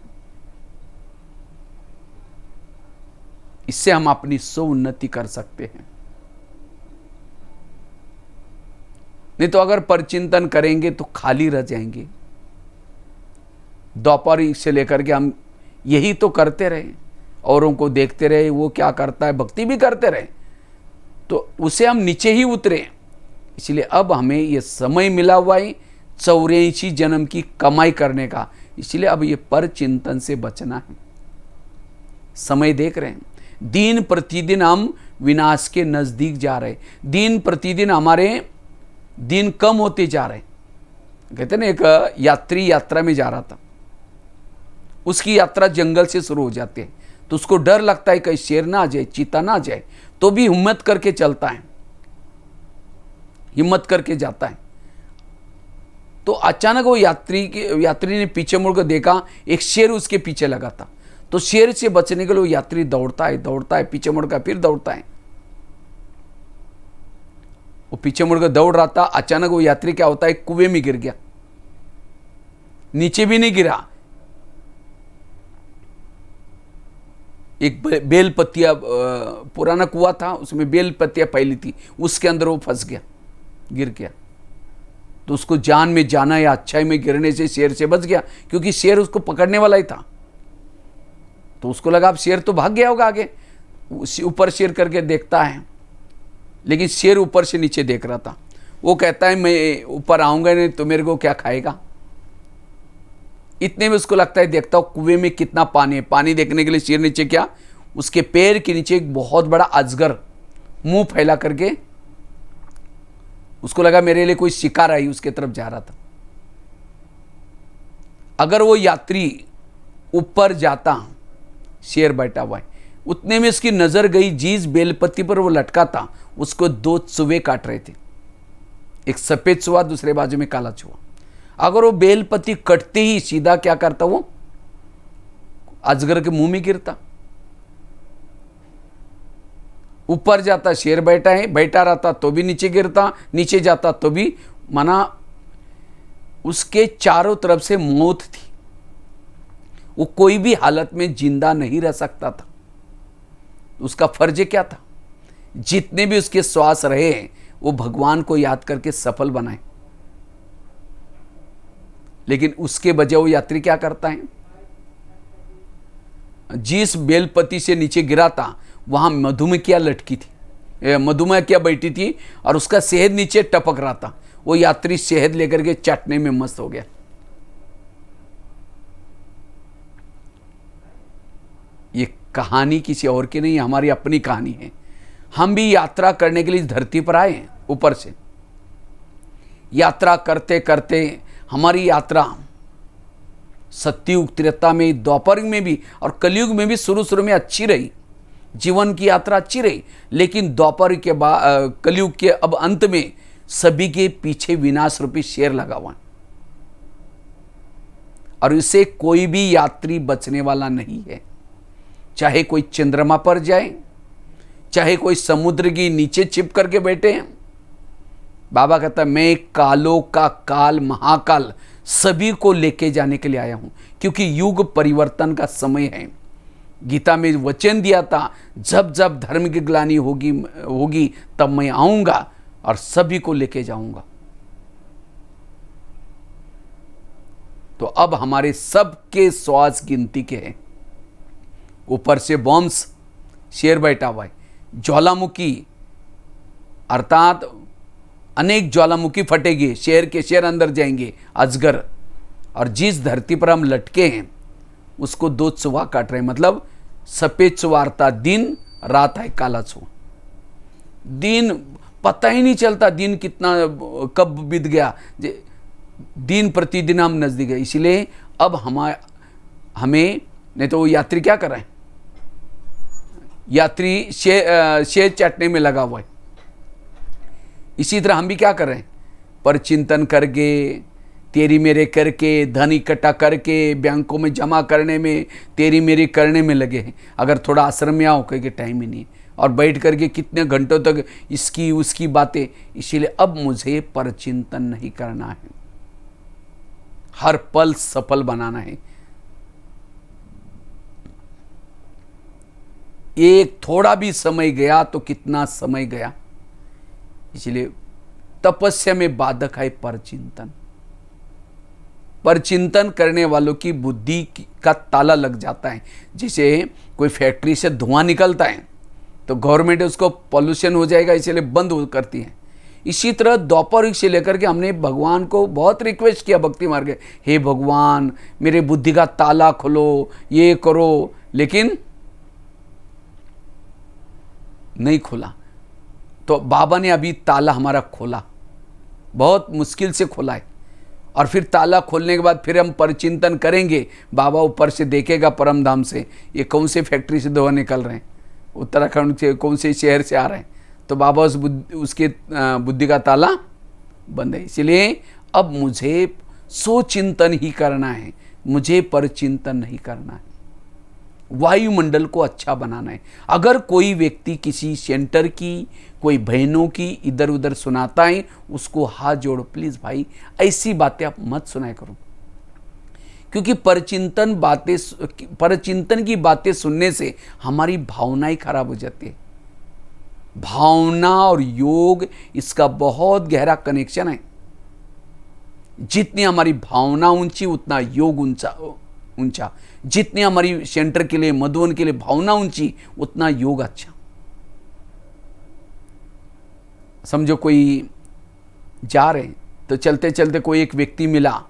इससे हम अपनी स्व उन्नति कर सकते हैं। नहीं तो अगर पर चिंतन करेंगे तो खाली रह जाएंगे। दोपहर से लेकर के हम यही तो करते रहे, औरों को देखते रहे, वो क्या करता है, भक्ति भी करते रहे, तो उसे हम नीचे ही उतरे। इसलिए अब हमें ये समय मिला हुआ है 84 जन्म की कमाई करने का। इसलिए अब ये पर चिंतन से बचना है। समय देख रहे हैं, दिन प्रतिदिन हम विनाश के नजदीक जा रहे, दिन प्रतिदिन हमारे दिन कम होते जा रहे। कहते ना, एक यात्री यात्रा में जा रहा था, उसकी यात्रा जंगल से शुरू हो जाती है, तो उसको डर लगता है कहीं शेर ना आ जाए, चीता ना आ जाए, तो भी हिम्मत करके चलता है, हिम्मत करके जाता है। तो अचानक वो यात्री ने पीछे मुड़कर देखा, एक शेर उसके पीछे लगा था। तो शेर से बचने के लिए वो यात्री दौड़ता है, पीछे मुड़कर फिर दौड़ता है। वो पीछे मुड़कर दौड़ रहा था, अचानक वो यात्री क्या होता है, कुएं में गिर गया। नीचे भी नहीं गिरा, एक बेल पत्तियां, पुराना कुआं था, उसमें बेल पत्तियां फैली थी, उसके अंदर वो फंस गया, गिर गया। तो उसको जान में जाना या अच्छाई में गिरने से शेर से बच गया, क्योंकि शेर उसको पकड़ने वाला ही था। तो उसको लगा अब शेर तो भाग गया होगा आगे। ऊपर शेर करके देखता है लेकिन शेर ऊपर से नीचे देख रहा था। वो कहता है मैं ऊपर आऊंगा नहीं तो मेरे को क्या खाएगा। इतने में उसको लगता है देखता हूं कुएं में कितना पानी है। पानी देखने के लिए शेर नीचे क्या, उसके पैर के नीचे एक बहुत बड़ा अजगर मुंह फैला करके, उसको लगा मेरे लिए कोई शिकार आई, उसके तरफ जा रहा था। अगर वो यात्री ऊपर जाता, शेर बैठा हुआ है, उतने में उसकी नजर गई जिस बेलपत्ती पर वो लटका था, उसको 2 चूहे काट रहे थे, एक सफेद चूहा, दूसरे बाजू में काला चूहा। अगर वो बेलपत्ती कटते ही सीधा क्या करता, वो अजगर के मुंह में गिरता। ऊपर जाता, शेर बैठा है, बैठा रहता तो भी नीचे गिरता, नीचे जाता तो भी, माना उसके चारों तरफ से मौत थी। वो कोई भी हालत में जिंदा नहीं रह सकता था। उसका फर्ज क्या था, जितने भी उसके श्वास रहे वो भगवान को याद करके सफल बनाए। लेकिन उसके बजाय वो यात्री क्या करता है, जिस बेलपति से नीचे गिरा था वहां मधुमक्खियां लटकी थी, मधुमक्खियां बैठी थी और उसका शहद नीचे टपक रहा था। वो यात्री शहद लेकर के चाटने में मस्त हो गया। ये कहानी किसी और की नहीं, हमारी अपनी कहानी है। हम भी यात्रा करने के लिए धरती पर आए हैं ऊपर से। यात्रा करते करते हमारी यात्रा सत्युग, त्रेता में, द्वापर में भी और कलयुग में भी शुरू में अच्छी रही। जीवन की यात्रा अच्छी रही, लेकिन द्वापर के बाद, कलयुग के अब अंत में सभी के पीछे विनाश रूपी शेर लगा हुआ है और इससे कोई भी यात्री बचने वाला नहीं है। चाहे कोई चंद्रमा पर जाए, चाहे कोई समुद्र के नीचे छिप करके बैठे हैं। बाबा कहता है मैं कालों का काल, महाकाल सभी को लेके जाने के लिए आया हूं, क्योंकि युग परिवर्तन का समय है। गीता में वचन दिया था, जब जब धर्म की ग्लानि होगी तब मैं आऊंगा और सभी को लेके जाऊंगा। तो अब हमारे सबके श्वास गिनती के हैं। ऊपर से बॉम्ब्स, शेर बैठा हुआ है, ज्वालामुखी अर्थात अनेक ज्वालामुखी फटेगी, शेर के शेर अंदर जाएंगे, अजगर। और जिस धरती पर हम लटके हैं उसको 2 चूहा काट रहे हैं। मतलब सफेद चूहा अर्थात दिन, रात है काला चूहा। दिन पता ही नहीं चलता, दिन कितना कब बीत गया, दिन प्रतिदिन हम नजदीक है। इसलिए अब हमें नहीं तो वो यात्री क्या कर रहे हैं, यात्री शेर चाटने में लगा हुआ है। इसी तरह हम भी क्या कर रहे हैं, पर चिंतन करके, तेरी मेरे करके, धन इकट्ठा करके, बैंकों में जमा करने में, तेरी मेरी करने में लगे हैं। अगर थोड़ा आश्रम में आओ कहीं टाइम ही नहीं, और बैठ करके कितने घंटों तक इसकी उसकी बातें। इसीलिए अब मुझे पर चिंतन नहीं करना है, हर पल सफल बनाना है। एक थोड़ा भी समय गया तो कितना समय गया। इसलिए तपस्या में बाधक है परचिंतन। परचिंतन करने वालों की बुद्धि का ताला लग जाता है। जैसे कोई फैक्ट्री से धुआं निकलता है तो गवर्नमेंट उसको पॉल्यूशन हो जाएगा इसलिए बंद करती है। इसी तरह द्वापर से लेकर के हमने भगवान को बहुत रिक्वेस्ट किया भक्ति मार्ग, हे भगवान मेरे बुद्धि का ताला खोलो, ये करो, लेकिन नहीं खुला। तो बाबा ने अभी ताला हमारा खोला, बहुत मुश्किल से खोला है। और फिर ताला खोलने के बाद फिर हम परचिंतन करेंगे। बाबा ऊपर से देखेगा परम धाम से, ये कौन से फैक्ट्री से धुआं निकल रहे हैं, उत्तराखंड से कौन से शहर से आ रहे हैं। तो बाबा उसके बुद्धि का ताला बंद है। इसलिए अब मुझे सोचिंतन ही करना है, मुझे परचिंतन नहीं करना है। वायुमंडल को अच्छा बनाना है। अगर कोई व्यक्ति किसी सेंटर की, कोई बहनों की इधर उधर सुनाता है, उसको हाथ जोड़ो, प्लीज भाई ऐसी बातें आप मत सुनाया करो। क्योंकि परचिंतन की बातें सुनने से हमारी भावनाएं खराब हो जाती है। भावना और योग इसका बहुत गहरा कनेक्शन है। जितनी हमारी भावना ऊंची उतना योग ऊंचा। जितनी हमारी सेंटर के लिए, मधुबन के लिए भावना ऊंची उतना योग अच्छा। समझो कोई जा रहे हैं तो चलते चलते कोई एक व्यक्ति मिला,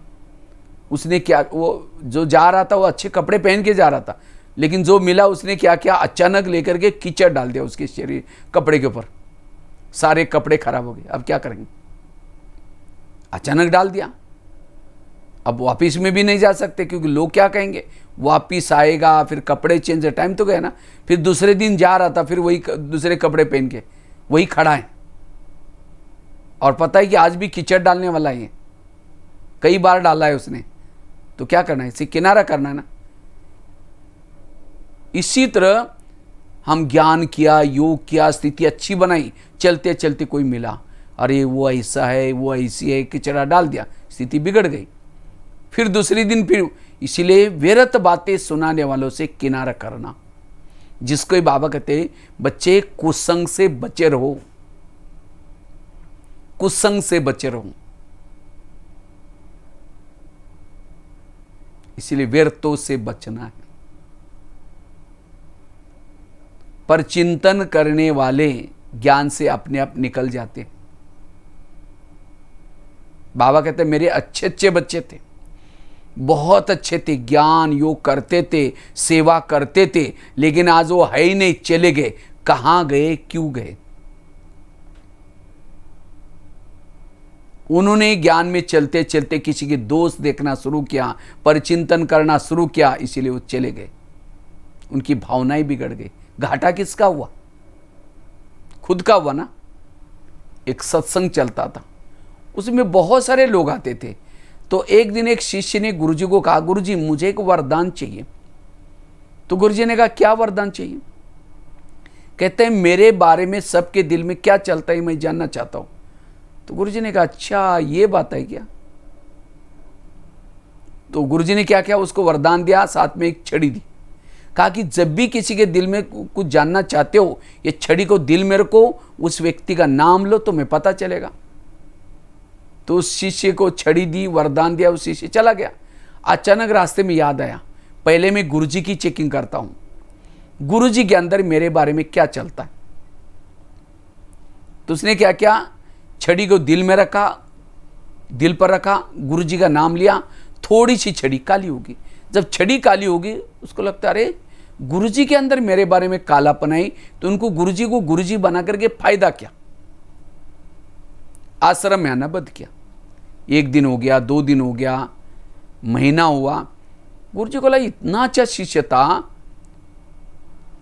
उसने क्या, वो जो जा रहा था वो अच्छे कपड़े पहन के जा रहा था, लेकिन जो मिला उसने क्या किया, अचानक लेकर के कीचड़ डाल दिया उसके शरीर कपड़े के ऊपर, सारे कपड़े खराब हो गए। अब क्या करेंगे, अचानक डाल दिया, अब वापिस में भी नहीं जा सकते क्योंकि लोग क्या कहेंगे, वापिस आएगा फिर कपड़े चेंज, टाइम तो गया ना। फिर दूसरे दिन जा रहा था, फिर वही दूसरे कपड़े पहन के वही खड़ा है, और पता है कि आज भी कीचड़ डालने वाला है, कई बार डाला है उसने, तो क्या करना है, इसे किनारा करना है ना। इसी तरह हम ज्ञान किया, योग किया, स्थिति अच्छी बनाई, चलते चलते कोई मिला, अरे वो ऐसा है, वो ऐसी है, कीचड़ा डाल दिया, स्थिति बिगड़ गई। फिर दूसरे दिन फिर, इसीलिए व्यर्थ बातें सुनाने वालों से किनारा करना, जिसको ही बाबा कहते हैं बच्चे कुसंग से बचे रहो, कुसंग से बचे रहो। इसीलिए व्यर्थों से बचना है। पर चिंतन करने वाले ज्ञान से अपने आप निकल जाते हैं। बाबा कहते मेरे अच्छे अच्छे बच्चे थे, बहुत अच्छे थे, ज्ञान योग करते थे, सेवा करते थे, लेकिन आज वो है ही नहीं, चले गए। कहां गए, क्यों गए? उन्होंने ज्ञान में चलते चलते किसी के दोष देखना शुरू किया, पर चिंतन करना शुरू किया, इसीलिए वो चले गए, उनकी भावनाएं बिगड़ गई। घाटा किसका हुआ? खुद का हुआ ना। एक सत्संग चलता था, उसमें बहुत सारे लोग आते थे, तो एक दिन एक शिष्य ने गुरुजी को कहा, गुरुजी मुझे एक वरदान चाहिए। तो गुरुजी ने कहा क्या वरदान चाहिए? कहते हैं मेरे बारे में सबके दिल में क्या चलता है मैं जानना चाहता हूं। तो गुरुजी ने कहा अच्छा ये बात है क्या? तो गुरुजी ने क्या किया, उसको वरदान दिया, साथ में एक छड़ी दी, कहा कि जब भी किसी के दिल में कुछ जानना चाहते हो, ये छड़ी को दिल में रखो, उस व्यक्ति का नाम लो, तुम्हें पता चलेगा। तो उस शिष्य को छड़ी दी, वरदान दिया, उस शिष्य चला गया। अचानक रास्ते में याद आया, पहले मैं गुरुजी की चेकिंग करता हूं, गुरुजी के अंदर मेरे बारे में क्या चलता है। तो उसने क्या किया, छड़ी को दिल में रखा, दिल पर रखा, गुरुजी का नाम लिया, थोड़ी सी छड़ी काली होगी। जब छड़ी काली होगी, उसको लगता है अरे गुरुजी के अंदर मेरे बारे में कालापन आई, तो उनको गुरुजी को गुरुजी बना करके फायदा क्या? आश्रम में आना बंद किया। 1 दिन हो गया, 2 दिन हो गया, महीना हुआ, गुरुजी को लगा इतना अच्छा शिष्य था,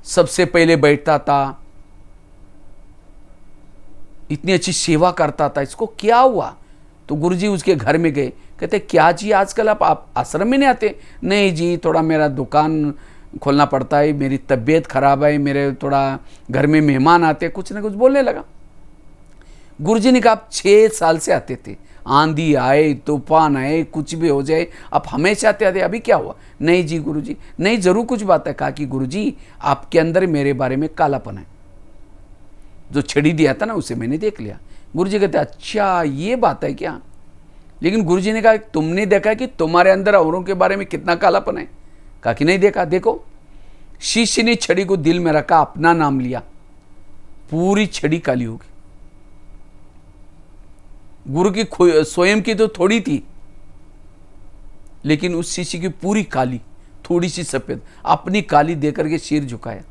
सबसे पहले बैठता था, इतनी अच्छी सेवा करता था, इसको क्या हुआ? तो गुरुजी उसके घर में गए, कहते क्या जी आजकल आप आश्रम में नहीं आते? नहीं जी, थोड़ा मेरा दुकान खोलना पड़ता है, मेरी तबीयत खराब है, मेरे थोड़ा घर में मेहमान आते, कुछ ना कुछ बोलने लगा। गुरुजी ने कहा आप 6 साल से आते थे, आंधी आए, तूफान आए, कुछ भी हो जाए, आप हमेशा आते आते, अभी क्या हुआ? नहीं जी गुरुजी, नहीं जरूर कुछ बात है। कहा कि गुरुजी आपके अंदर मेरे बारे में कालापन है, जो छड़ी दिया था ना उसे मैंने देख लिया। गुरुजी कहते अच्छा ये बात है क्या? लेकिन गुरुजी ने कहा तुमने देखा कि तुम्हारे अंदर औरों के बारे में कितना कालापन है? कहा कि नहीं देखा। देखो, शिष्य ने छड़ी को दिल में रखा, अपना नाम लिया, पूरी छड़ी काली हो गई। गुरु की स्वयं की तो थोड़ी थी, लेकिन उस शिष्य की पूरी काली, थोड़ी सी सफेद, अपनी काली देकर के सिर झुकाया।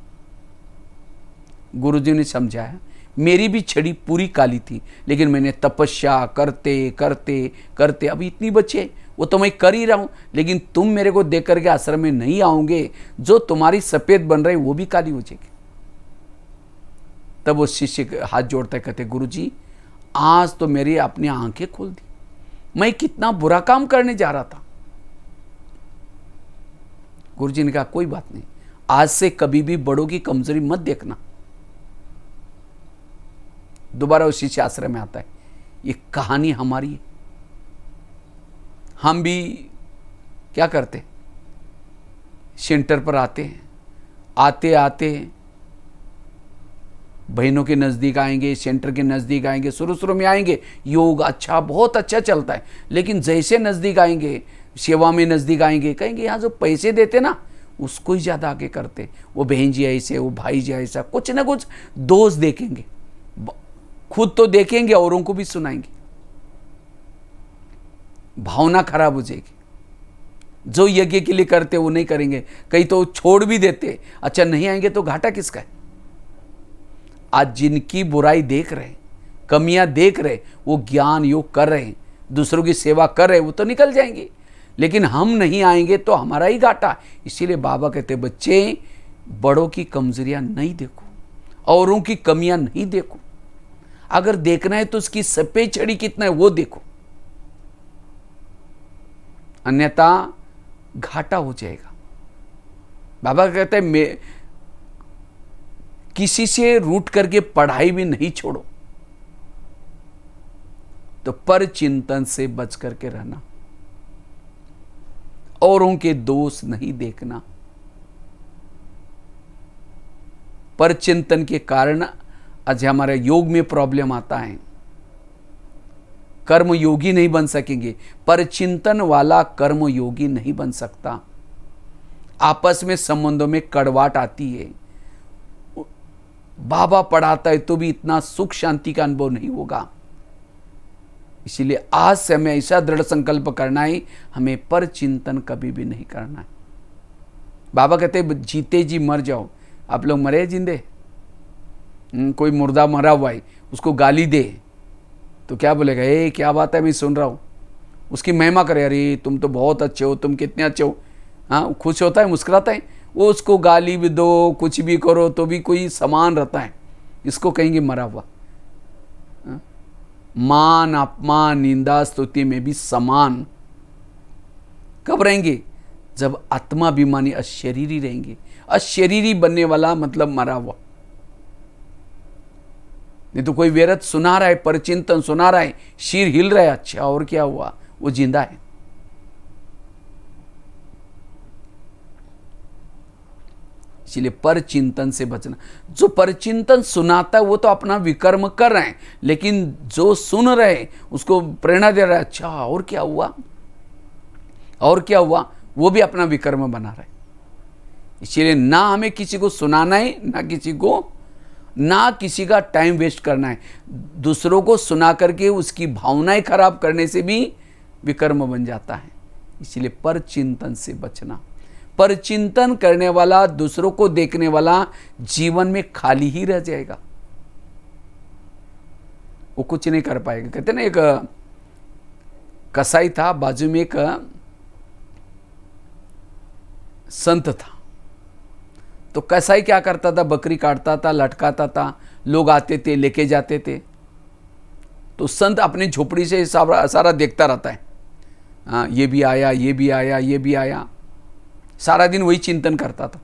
गुरुजी ने समझाया मेरी भी छड़ी पूरी काली थी, लेकिन मैंने तपस्या करते करते करते अभी इतनी बचे, वो तो मैं कर ही रहा हूं, लेकिन तुम मेरे को देख करके आश्रम में नहीं आओगे, जो तुम्हारी सफेद बन रही वो भी काली हो जाएगी। तब वो शिष्य हाथ जोड़ता कहते गुरुजी आज तो मेरी अपनी आंखें खोल दी, मैं कितना बुरा काम करने जा रहा था। गुरुजी ने कहा कोई बात नहीं, आज से कभी भी बड़ों की कमजोरी मत देखना। दोबारा उस शिष्य आश्रम में आता है। ये कहानी हमारी है, हम भी क्या करते, सेंटर पर आते हैं, आते आते बहनों के नज़दीक आएंगे, सेंटर के नज़दीक आएंगे, शुरू में आएंगे, योग अच्छा बहुत अच्छा चलता है, लेकिन जैसे नज़दीक आएंगे, सेवा में नज़दीक आएंगे, कहेंगे यहाँ जो पैसे देते ना उसको ही ज़्यादा आगे करते, वो बहन जी ऐसे, वो भाई जी ऐसा, कुछ ना कुछ दोष देखेंगे। खुद तो देखेंगे, औरों को भी सुनाएंगे, भावना खराब हो जाएगी। जो यज्ञ के लिए करते वो नहीं करेंगे, कहीं तो छोड़ भी देते, अच्छा नहीं आएंगे तो घाटा किसका है। आज जिनकी बुराई देख रहे, कमियां देख रहे, वो ज्ञान योग कर रहे हैं, दूसरों की सेवा कर रहे, वो तो निकल जाएंगे, लेकिन हम नहीं आएंगे तो हमारा ही घाटा। इसीलिए बाबा कहते बच्चे, बड़ों की कमजोरियां नहीं देखो, औरों की कमियां नहीं देखो, अगर देखना है तो उसकी सफेद छड़ी कितना है वो देखो, अन्यथा घाटा हो जाएगा। बाबा कहते हैं मैं किसी से रूठ करके पढ़ाई भी नहीं छोड़ो, तो पर चिंतन से बच करके रहना, औरों के दोष नहीं देखना। पर चिंतन के कारण आज हमारे योग में प्रॉब्लम आता है, कर्म योगी नहीं बन सकेंगे, पर चिंतन वाला कर्म योगी नहीं बन सकता। आपस में संबंधों में कड़वाहट आती है, बाबा पढ़ाता है तो भी इतना सुख शांति का अनुभव नहीं होगा। इसीलिए आज से हमें ऐसा दृढ़ संकल्प करना है, हमें पर चिंतन कभी भी नहीं करना है। बाबा कहते हैं जीते जी मर जाओ। आप लोग मरे जिंदे, कोई मुर्दा मरा हुआ है उसको गाली दे तो क्या बोलेगा, ए क्या बात है मैं सुन रहा हूँ, उसकी महिमा करे, अरे तुम तो बहुत अच्छे हो, तुम कितने अच्छे हो, हाँ खुश होता है, मुस्कुराता है। वो उसको गाली भी दो, कुछ भी करो तो भी कोई समान रहता है, इसको कहेंगे मरा हुआ। मान अपमान निंदा स्तुति में भी समान कब रहेंगे, जब आत्माभिमानी अशरीरी रहेंगे। अशरीरी बनने वाला मतलब मरा हुआ। नहीं तो कोई वेरत सुना रहा है, परचिंतन सुना रहा है, शीर हिल रहा है, अच्छा और क्या हुआ, वो जिंदा है। इसलिए परचिंतन से बचना। जो परचिंतन सुनाता है वो तो अपना विकर्म कर रहे हैं, लेकिन जो सुन रहे हैं उसको प्रेरणा दे रहा है, अच्छा और क्या हुआ, और क्या हुआ, वो भी अपना विकर्म बना रहा है। इसलिए ना हमें किसी को सुनाना है, ना किसी का टाइम वेस्ट करना है। दूसरों को सुना करके उसकी भावनाएं खराब करने से भी विकर्म बन जाता है। इसलिए परचिंतन से बचना। परचिंतन करने वाला, दूसरों को देखने वाला जीवन में खाली ही रह जाएगा, वो कुछ नहीं कर पाएगा। कहते ना एक कसाई था, बाजू में एक संत था। तो कसाई क्या करता था, बकरी काटता था, लटकाता था, लोग आते थे लेके जाते थे। तो संत अपनी झोपड़ी से सारा देखता रहता है, हाँ ये भी आया, ये भी आया, ये भी आया, सारा दिन वही चिंतन करता था।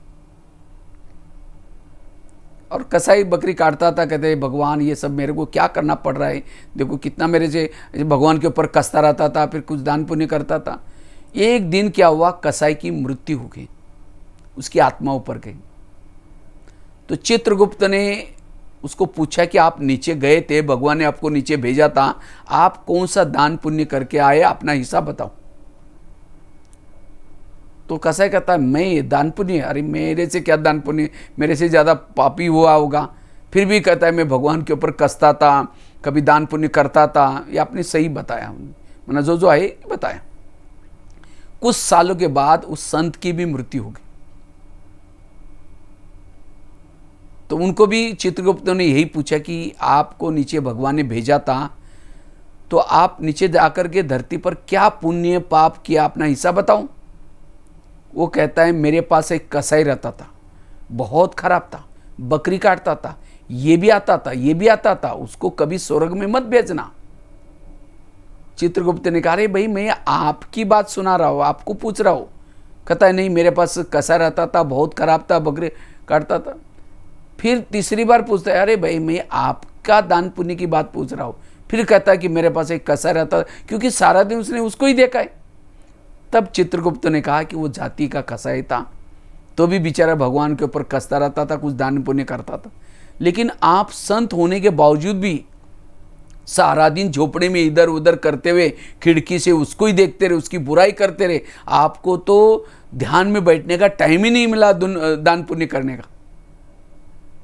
और कसाई बकरी काटता था, कहते भगवान ये सब मेरे को क्या करना पड़ रहा है, देखो कितना मेरे से भगवान के ऊपर कसता रहता था, फिर कुछ दान पुण्य करता था। एक दिन क्या हुआ, कसाई की मृत्यु हो गई, उसकी आत्मा ऊपर गई। तो चित्रगुप्त ने उसको पूछा कि आप नीचे गए थे, भगवान ने आपको नीचे भेजा था, आप कौन सा दान पुण्य करके आए, अपना हिसाब बताओ। तो कसाई कहता है मैं दान पुण्य, अरे मेरे से क्या दान पुण्य, मेरे से ज़्यादा पापी हुआ होगा। फिर भी कहता है मैं भगवान के ऊपर कसता था, कभी दान पुण्य करता था। ये आपने सही बताया, मैंने जो आए बताया। कुछ सालों के बाद उस संत की भी मृत्यु हो गई। तो उनको भी चित्रगुप्त ने यही पूछा कि आपको नीचे भगवान ने भेजा था, तो आप नीचे जाकर के धरती पर क्या पुण्य पाप किया, अपना हिसाब बताओ। वो कहता है मेरे पास एक कसाई रहता था, बहुत खराब था, बकरी काटता था, ये भी आता था, ये भी आता था, उसको कभी स्वर्ग में मत भेजना। चित्रगुप्त ने कहा अरे भाई मैं आपकी बात सुना रहा हूँ, आपको पूछ रहा हूँ। कहता है नहीं मेरे पास कसाई रहता था, बहुत खराब था, बकरी काटता था। फिर तीसरी बार पूछता है अरे भाई मैं आपका दान पुण्य की बात पूछ रहा हूँ। फिर कहता है कि मेरे पास एक कसाई रहता था, क्योंकि सारा दिन उसने उसको ही देखा है। तब चित्रगुप्त ने कहा कि वो जाति का कसाई था, तो भी बेचारा भगवान के ऊपर कसता रहता था, कुछ दान पुण्य करता था। लेकिन आप संत होने के बावजूद भी सारा दिन झोपड़े में इधर उधर करते हुए, खिड़की से उसको ही देखते रहे, उसकी बुराई करते रहे, आपको तो ध्यान में बैठने का टाइम ही नहीं मिला दान पुण्य करने का।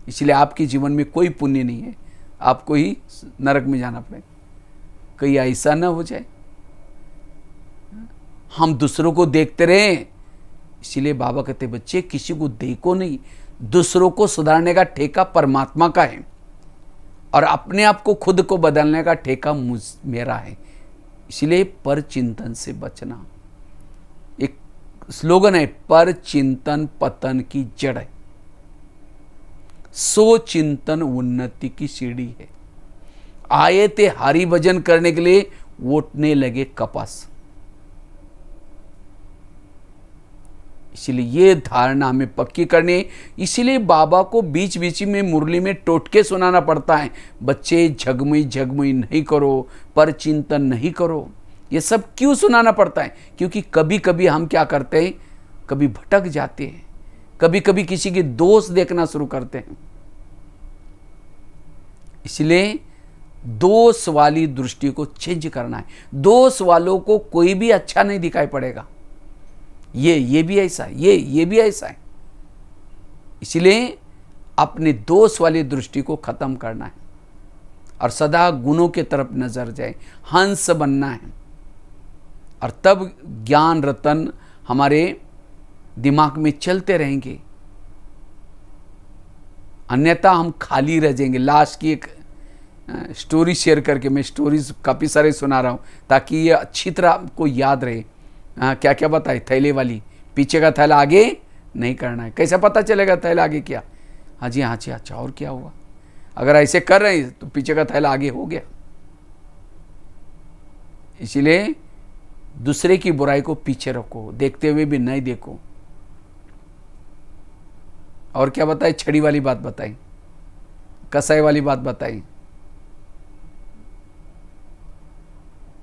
इसलिए आपके जीवन में कोई पुण्य नहीं है। आपको ही नरक में जाना पड़े। कहीं ऐसा ना हो जाए हम दूसरों को देखते रहें। इसीलिए बाबा कहते बच्चे किसी को देखो नहीं, दूसरों को सुधारने का ठेका परमात्मा का है और अपने आप को खुद को बदलने का ठेका मेरा है। इसलिए पर चिंतन से बचना। एक स्लोगन है, पर चिंतन पतन की जड़ है, सो चिंतन उन्नति की सीढ़ी है। आए थे हरि भजन करने के लिए, वोटने लगे कपास। इसलिए ये धारणा हमें पक्की करनी है। इसीलिए बाबा को बीच बीच में मुरली में टोटके सुनाना पड़ता है, बच्चे झगमुई झगमुई नहीं करो, पर चिंतन नहीं करो। ये सब क्यों सुनाना पड़ता है? क्योंकि कभी कभी हम क्या करते हैं, कभी भटक जाते हैं, कभी कभी किसी के दोष देखना शुरू करते हैं। इसलिए दोष वाली दृष्टि को चेंज करना है। दोष वालों को कोई भी अच्छा नहीं दिखाई पड़ेगा, ये भी ऐसा है, ये भी ऐसा है। इसलिए अपने दोष वाली दृष्टि को खत्म करना है और सदा गुणों के तरफ नजर जाए, हंस बनना है। और तब ज्ञान रतन हमारे दिमाग में चलते रहेंगे, अन्यथा हम खाली रह जाएंगे। लास्ट की एक स्टोरी शेयर करके, मैं स्टोरीज काफ़ी सारे सुना रहा हूँ ताकि ये अच्छी तरह आपको याद रहे। क्या क्या बताए, थैले वाली, पीछे का थैला आगे नहीं करना है। कैसे पता चलेगा थैला आगे क्या? हाँ जी हाँ जी, अच्छा और क्या हुआ? अगर ऐसे कर रहे हैं तो पीछे का थैला आगे हो गया। इसीलिए दूसरे की बुराई को पीछे रखो, देखते हुए भी नहीं देखो। और क्या बताई? छड़ी वाली बात बताई, कसाई वाली बात बताई।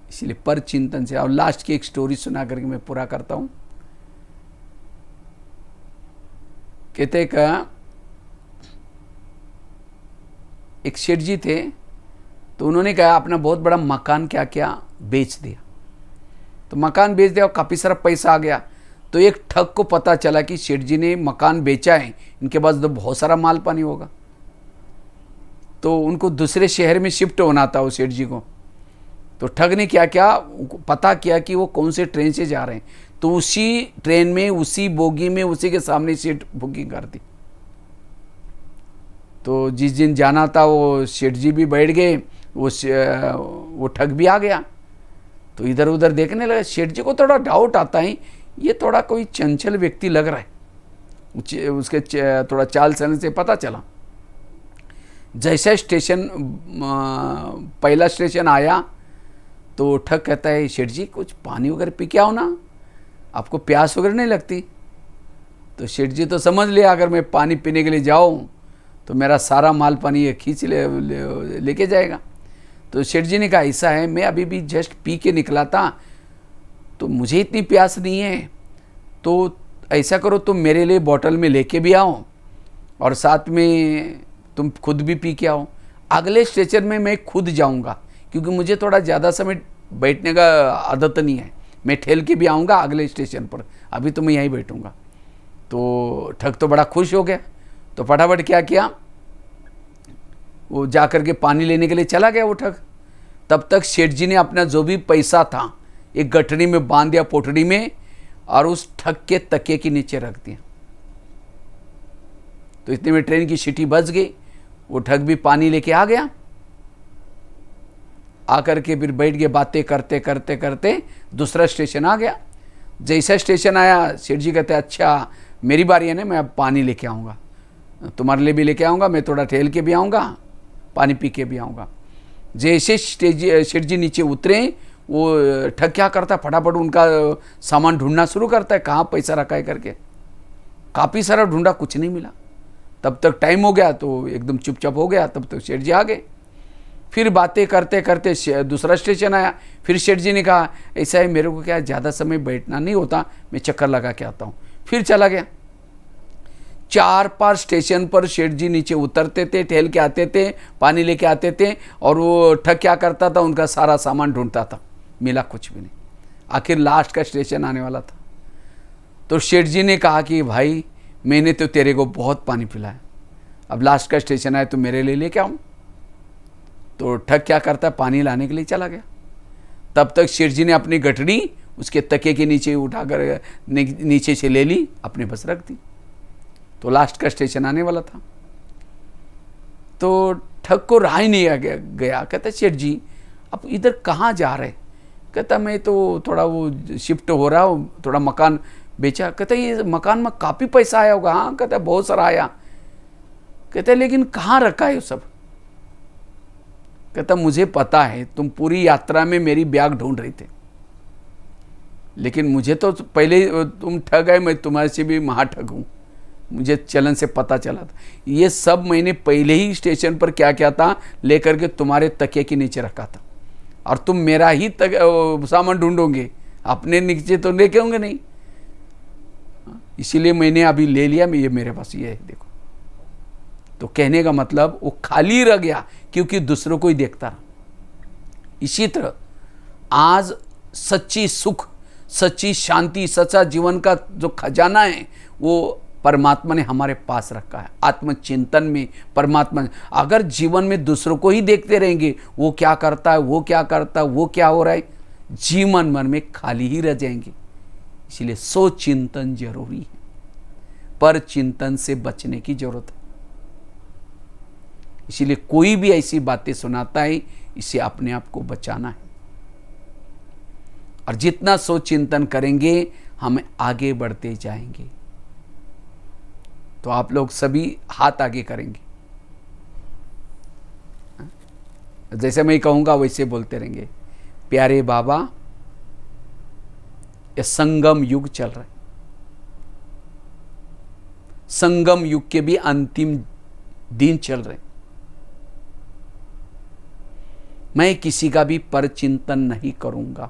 इसलिए पर चिंतन से। और लास्ट की एक स्टोरी सुना करके मैं पूरा करता हूं। कहते का एक सेठ जी थे, तो उन्होंने कहा अपना बहुत बड़ा मकान क्या क्या बेच दिया। तो मकान बेच दिया और काफ़ी सारा पैसा आ गया। तो एक ठग को पता चला कि सेठ जी ने मकान बेचा है, इनके पास तो बहुत सारा माल पानी होगा। तो उनको दूसरे शहर में शिफ्ट होना था वो सेठ जी को। तो ठग ने क्या क्या पता किया कि वो कौन से ट्रेन से जा रहे हैं, तो उसी ट्रेन में, उसी बोगी में, उसी के सामने सीट बुकिंग कर दी। तो जिस दिन जाना था वो सेठ जी भी बैठ गए, वो ठग भी आ गया। तो इधर उधर देखने लगा। सेठ जी को थोड़ा डाउट आता है, ये थोड़ा कोई चंचल व्यक्ति लग रहा है। उसके थोड़ा चाल चलन से पता चला। जैसा स्टेशन, पहला स्टेशन आया तो ठग कहता है, सेठ जी कुछ पानी वगैरह पी के आओ ना, आपको प्यास वगैरह नहीं लगती? तो सेठ जी तो समझ लिया अगर मैं पानी पीने के लिए जाऊं तो मेरा सारा माल पानी ये खींच लेके जाएगा। तो सेठ जी ने कहा ऐसा है, मैं अभी भी जस्ट पी के निकला था, तो मुझे इतनी प्यास नहीं है, तो ऐसा करो तुम मेरे लिए बोतल में लेके भी आओ और साथ में तुम खुद भी पी के आओ। अगले स्टेशन में मैं खुद जाऊंगा, क्योंकि मुझे थोड़ा ज़्यादा समय बैठने का आदत नहीं है। मैं ठहर के भी आऊँगा अगले स्टेशन पर, अभी तो मैं यहीं बैठूँगा। तो ठग तो बड़ा खुश हो गया। तो फटाफट क्या किया, वो जा कर के पानी लेने के लिए चला गया वो ठग। तब तक सेठ जी ने अपना जो भी पैसा था एक गठरी में बांध दिया, पोटड़ी में, और उस ठग के तकिए के नीचे रख दिया। तो इतने में ट्रेन की सीटी बज गई। वो ठग भी पानी लेके आ गया। आकर के फिर बैठ गए, बातें करते करते करते दूसरा स्टेशन आ गया। जैसा स्टेशन आया, सेठ जी कहते अच्छा मेरी बारी है ना, मैं अब पानी लेके आऊँगा, तुम्हारे लिए भी लेके आऊँगा, मैं थोड़ा टहल के भी आऊँगा, पानी पी के भी आऊँगा। जैसे सेठ जी नीचे उतरे, वो ठग क्या करता, फटाफट उनका सामान ढूंढना शुरू करता है, कहाँ पैसा रखा है करके। काफ़ी सारा ढूंढा, कुछ नहीं मिला। तब तक टाइम हो गया, तो एकदम चुपचाप हो गया। तब तक सेठ जी आ गए। फिर बातें करते करते दूसरा स्टेशन आया। फिर सेठ जी ने कहा ऐसा है, मेरे को क्या ज़्यादा समय बैठना नहीं होता, मैं चक्कर लगा के आता हूँ। फिर चला गया। 4 स्टेशन पर सेठ जी नीचे उतरते थे, टहल के आते थे, पानी लेके आते थे, और वो ठग क्या करता था, उनका सारा सामान ढूंढता था, मिला कुछ भी नहीं। आखिर लास्ट का स्टेशन आने वाला था। तो सेठ जी ने कहा कि भाई मैंने तो तेरे को बहुत पानी पिलाया, अब लास्ट का स्टेशन आया तो मेरे लिए लेके आऊँ। तो ठग क्या करता है, पानी लाने के लिए चला गया। तब तक शेठ जी ने अपनी गठरी उसके तके के नीचे उठाकर नीचे से ले ली, अपने बस रख दी। तो लास्ट का स्टेशन आने वाला था। तो ठग को राह ही नहीं गया। कहता सेठ जी आप इधर कहाँ जा रहे? कहता मैं तो थोड़ा वो शिफ्ट हो रहा हूँ, थोड़ा मकान बेचा। कहता ये मकान में काफ़ी पैसा आया होगा? हाँ। कहता बहुत सारा आया। कहता लेकिन कहाँ रखा है वो सब? कहता मुझे पता है तुम पूरी यात्रा में मेरी बैग ढूंढ रहे थे, लेकिन मुझे तो पहले तुम ठग आए, मैं तुम्हारे से भी महा ठग हूँ, मुझे चलन से पता चला था। ये सब मैंने पहले ही स्टेशन पर क्या क्या था लेकर के तुम्हारे तकिए के नीचे रखा था, और तुम मेरा ही सामान ढूंढोगे, अपने नीचे तो लेके होंगे नहीं, इसीलिए मैंने अभी ले लिया। ये मेरे पास ये है, देखो। तो कहने का मतलब वो खाली रह गया क्योंकि दूसरों को ही देखता रहा। इसी तरह आज सच्ची सुख, सच्ची शांति, सच्चा जीवन का जो खजाना है वो परमात्मा ने हमारे पास रखा है। आत्मचिंतन में परमात्मा ने, अगर जीवन में दूसरों को ही देखते रहेंगे, वो क्या करता है, वो क्या करता है, वो क्या हो रहा है, जीवन मन में खाली ही रह जाएंगे। इसलिए सो चिंतन जरूरी है, पर चिंतन से बचने की जरूरत है। इसीलिए कोई भी ऐसी बातें सुनाता है, इसे अपने आप को बचाना है, और जितना सोच चिंतन करेंगे हम आगे बढ़ते जाएंगे। तो आप लोग सभी हाथ आगे करेंगे, जैसे मैं कहूंगा वैसे बोलते रहेंगे। प्यारे बाबा, ये संगम युग चल रहा है, संगम युग के भी अंतिम दिन चल रहे। मैं किसी का भी परचिंतन नहीं करूंगा।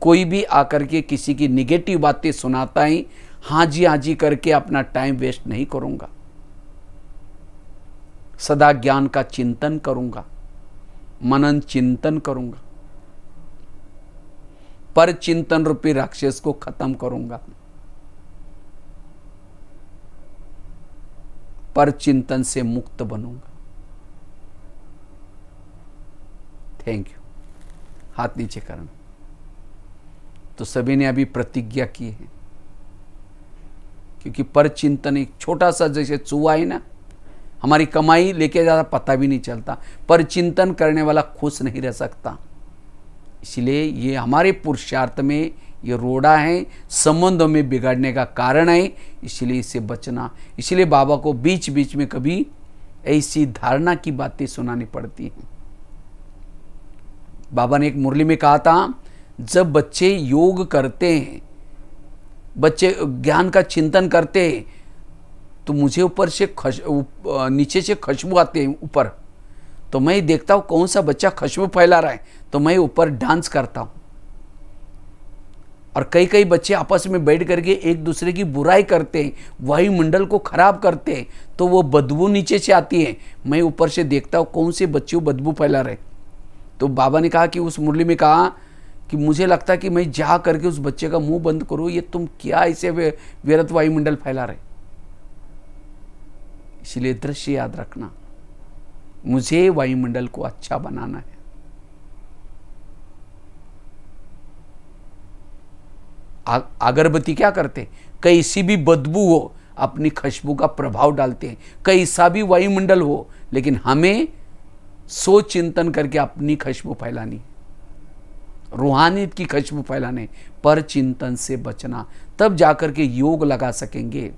कोई भी आकर के किसी की निगेटिव बातें सुनाता है, हाँ जी करके अपना टाइम वेस्ट नहीं करूंगा। सदा ज्ञान का चिंतन करूंगा, मनन चिंतन करूंगा, पर चिंतन रूपी राक्षस को खत्म करूंगा, पर चिंतन से मुक्त बनूंगा। Thank you. हाथ नीचे करना। तो सभी ने अभी प्रतिज्ञा की है, क्योंकि पर चिंतन एक छोटा सा जैसे चूहा है ना, हमारी कमाई लेके ज़्यादा पता भी नहीं चलता, पर चिंतन करने वाला खुश नहीं रह सकता। इसलिए ये हमारे पुरुषार्थ में ये रोड़ा है, संबंधों में बिगड़ने का कारण है, इसलिए इससे बचना। इसलिए बाबा को बीच बीच में कभी ऐसी धारणा की बातें सुनानी पड़ती हैं। बाबा ने एक मुरली में कहा था, जब बच्चे योग करते हैं, बच्चे ज्ञान का चिंतन करते हैं, तो मुझे ऊपर से नीचे से खुशबू आते हैं ऊपर, तो मैं देखता हूँ कौन सा बच्चा खुशबू फैला रहा है, तो मैं ऊपर डांस करता हूँ। और कई कई बच्चे आपस में बैठ करके एक दूसरे की बुराई करते हैं, वायुमंडल को खराब करते हैं, तो वो बदबू नीचे से आती है, मैं ऊपर से देखता हूँ कौन से बच्चे बदबू फैला रहे। तो बाबा ने कहा कि उस मुरली में कहा कि मुझे लगता है कि मैं जा करके उस बच्चे का मुंह बंद करूँ, ये तुम क्या ऐसे व्यर्थ वायुमंडल फैला रहे। इसलिए दृश्य याद रखना, मुझे वायुमंडल को अच्छा बनाना है। अगरबत्ती क्या करते, कैसी भी बदबू हो अपनी खुशबू का प्रभाव डालते हैं, कैसा भी वायुमंडल हो, लेकिन हमें सोच चिंतन करके अपनी खुशबू फैलानी, रूहानियत की खुशबू फैलाने, पर चिंतन से बचना, तब जाकर के योग लगा सकेंगे।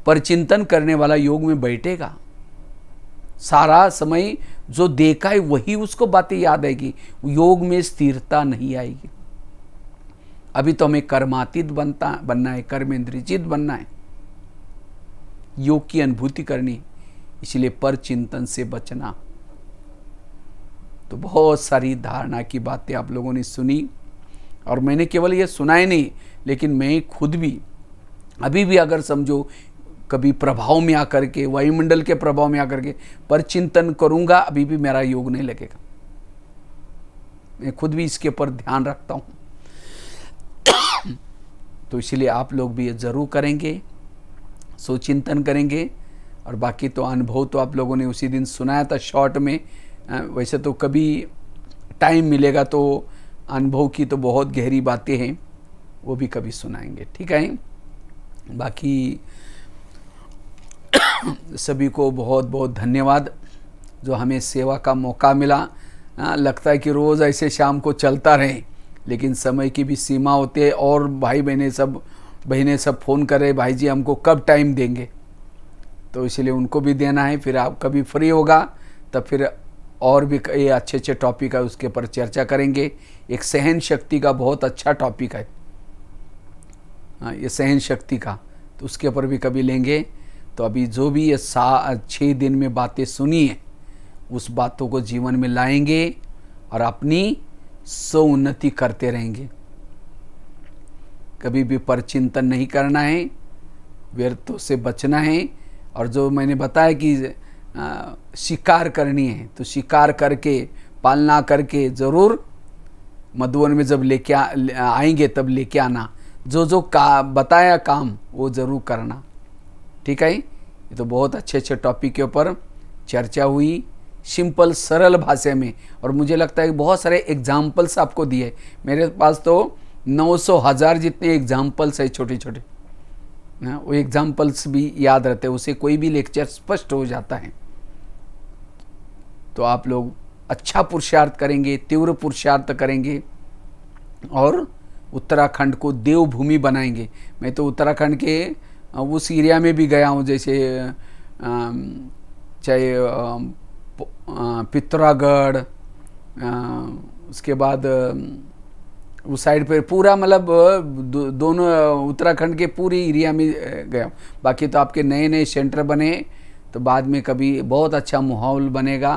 पर चिंतन करने वाला योग में बैठेगा, सारा समय जो देखा है वही उसको बातें याद आएगी, योग में स्थिरता नहीं आएगी। अभी तो हमें कर्मातीत बनना है, कर्मेंद्रियचित बनना है, योग की अनुभूति करनी, इसलिए पर चिंतन से बचना। तो बहुत सारी धारणा की बातें आप लोगों ने सुनी, और मैंने केवल ये सुना ही नहीं, लेकिन मैं खुद भी अभी भी अगर समझो कभी प्रभाव में आकर के, वायुमंडल के प्रभाव में आकर के पर चिंतन करूंगा, अभी भी मेरा योग नहीं लगेगा। मैं खुद भी इसके ऊपर ध्यान रखता हूं। तो इसलिए आप लोग भी ये जरूर करेंगे, सोचिंतन करेंगे, और बाकी तो अनुभव तो आप लोगों ने उसी दिन सुनाया था शॉर्ट में। वैसे तो कभी टाइम मिलेगा तो अनुभव की तो बहुत गहरी बातें हैं, वो भी कभी सुनाएंगे, ठीक है। बाकी सभी को बहुत बहुत धन्यवाद जो हमें सेवा का मौका मिला। लगता है कि रोज़ ऐसे शाम को चलता रहे, लेकिन समय की भी सीमा होती है। और भाई बहनें सब फ़ोन कर रहे, भाई जी हमको कब टाइम देंगे, तो इसलिए उनको भी देना है। फिर आप कभी फ्री होगा तब फिर और भी ये अच्छे अच्छे टॉपिक है उसके ऊपर चर्चा करेंगे। एक सहन शक्ति का बहुत अच्छा टॉपिक है, ये सहन शक्ति का, तो उसके ऊपर भी कभी लेंगे। तो अभी जो भी ये 6 दिन में बातें सुनी है उस बातों को जीवन में लाएंगे और अपनी उन्नति करते रहेंगे। कभी भी परचिंतन नहीं करना है, व्यर्थों से बचना है। और जो मैंने बताया कि शिकार करनी है तो शिकार करके पालना करके ज़रूर मधुवन में जब लेके आएंगे तब लेके आना। जो बताया काम वो ज़रूर करना, ठीक है। ये तो बहुत अच्छे अच्छे टॉपिक के ऊपर चर्चा हुई, सिंपल सरल भाषा में। और मुझे लगता है कि बहुत सारे एग्जाम्पल्स आपको दिए। मेरे पास तो 900,000 जितने एग्जाम्पल्स है छोटे छोटे, वो एग्जाम्पल्स भी याद रहते हैं, उसे कोई भी लेक्चर स्पष्ट हो जाता है। तो आप लोग अच्छा पुरुषार्थ करेंगे, तीव्र पुरुषार्थ करेंगे और उत्तराखंड को देवभूमि बनाएंगे। मैं तो उत्तराखंड के उस एरिया में भी गया हूँ, जैसे चाहे पिथौरागढ़, उसके बाद उस साइड पे पूरा मतलब दोनों उत्तराखंड के पूरी एरिया में गया। बाकी तो आपके नए नए सेंटर बने तो बाद में कभी बहुत अच्छा माहौल बनेगा।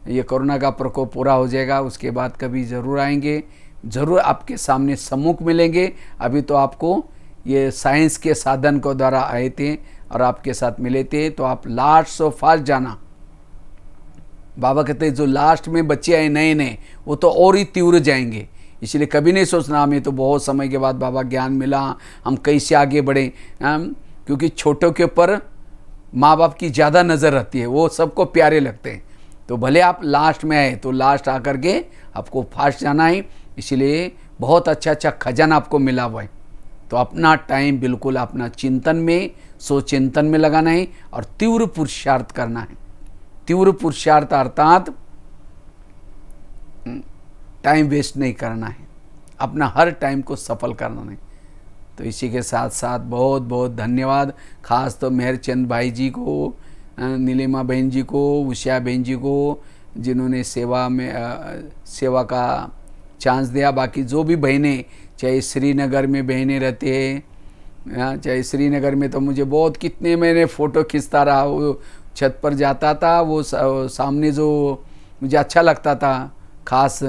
ये कोरोना का प्रकोप पूरा हो जाएगा उसके बाद कभी ज़रूर आएंगे, ज़रूर आपके सामने सम्मुख मिलेंगे। अभी तो आपको ये साइंस के साधन को द्वारा आए थे और आपके साथ मिले थे, तो आप लास्ट सो फास्ट जाना। बाबा कहते हैं जो लास्ट में बच्चे आए नए नए वो तो और ही तीव्र जाएंगे। इसलिए कभी नहीं सोचना हमें तो बहुत समय के बाद बाबा ज्ञान मिला, हम कैसे आगे बढ़े। क्योंकि छोटों के ऊपर माँ बाप की ज़्यादा नज़र रहती है, वो सबको प्यारे लगते हैं। तो भले आप लास्ट में आए तो लास्ट आकर के आपको फास्ट जाना है। इसलिए बहुत अच्छा अच्छा खजाना आपको मिला हुआ है। तो अपना टाइम बिल्कुल अपना चिंतन में, चिंतन में लगाना है और तीव्र पुरुषार्थ करना है। तीव्र पुरुषार्थ अर्थात टाइम वेस्ट नहीं करना है, अपना हर टाइम को सफल करना है। तो इसी के साथ साथ बहुत बहुत धन्यवाद, खास तो मेहरचंद भाई जी को, नीलिमा बहन जी को, उषा बहन जी को, जिन्होंने सेवा का चांस दिया। बाकी जो भी बहनें, चाहे श्रीनगर में बहनें रहते हैं, चाहे श्रीनगर में तो मुझे बहुत कितने मैंने फ़ोटो खींचता रहा, वो छत पर जाता था, वो सामने जो मुझे अच्छा लगता था, खास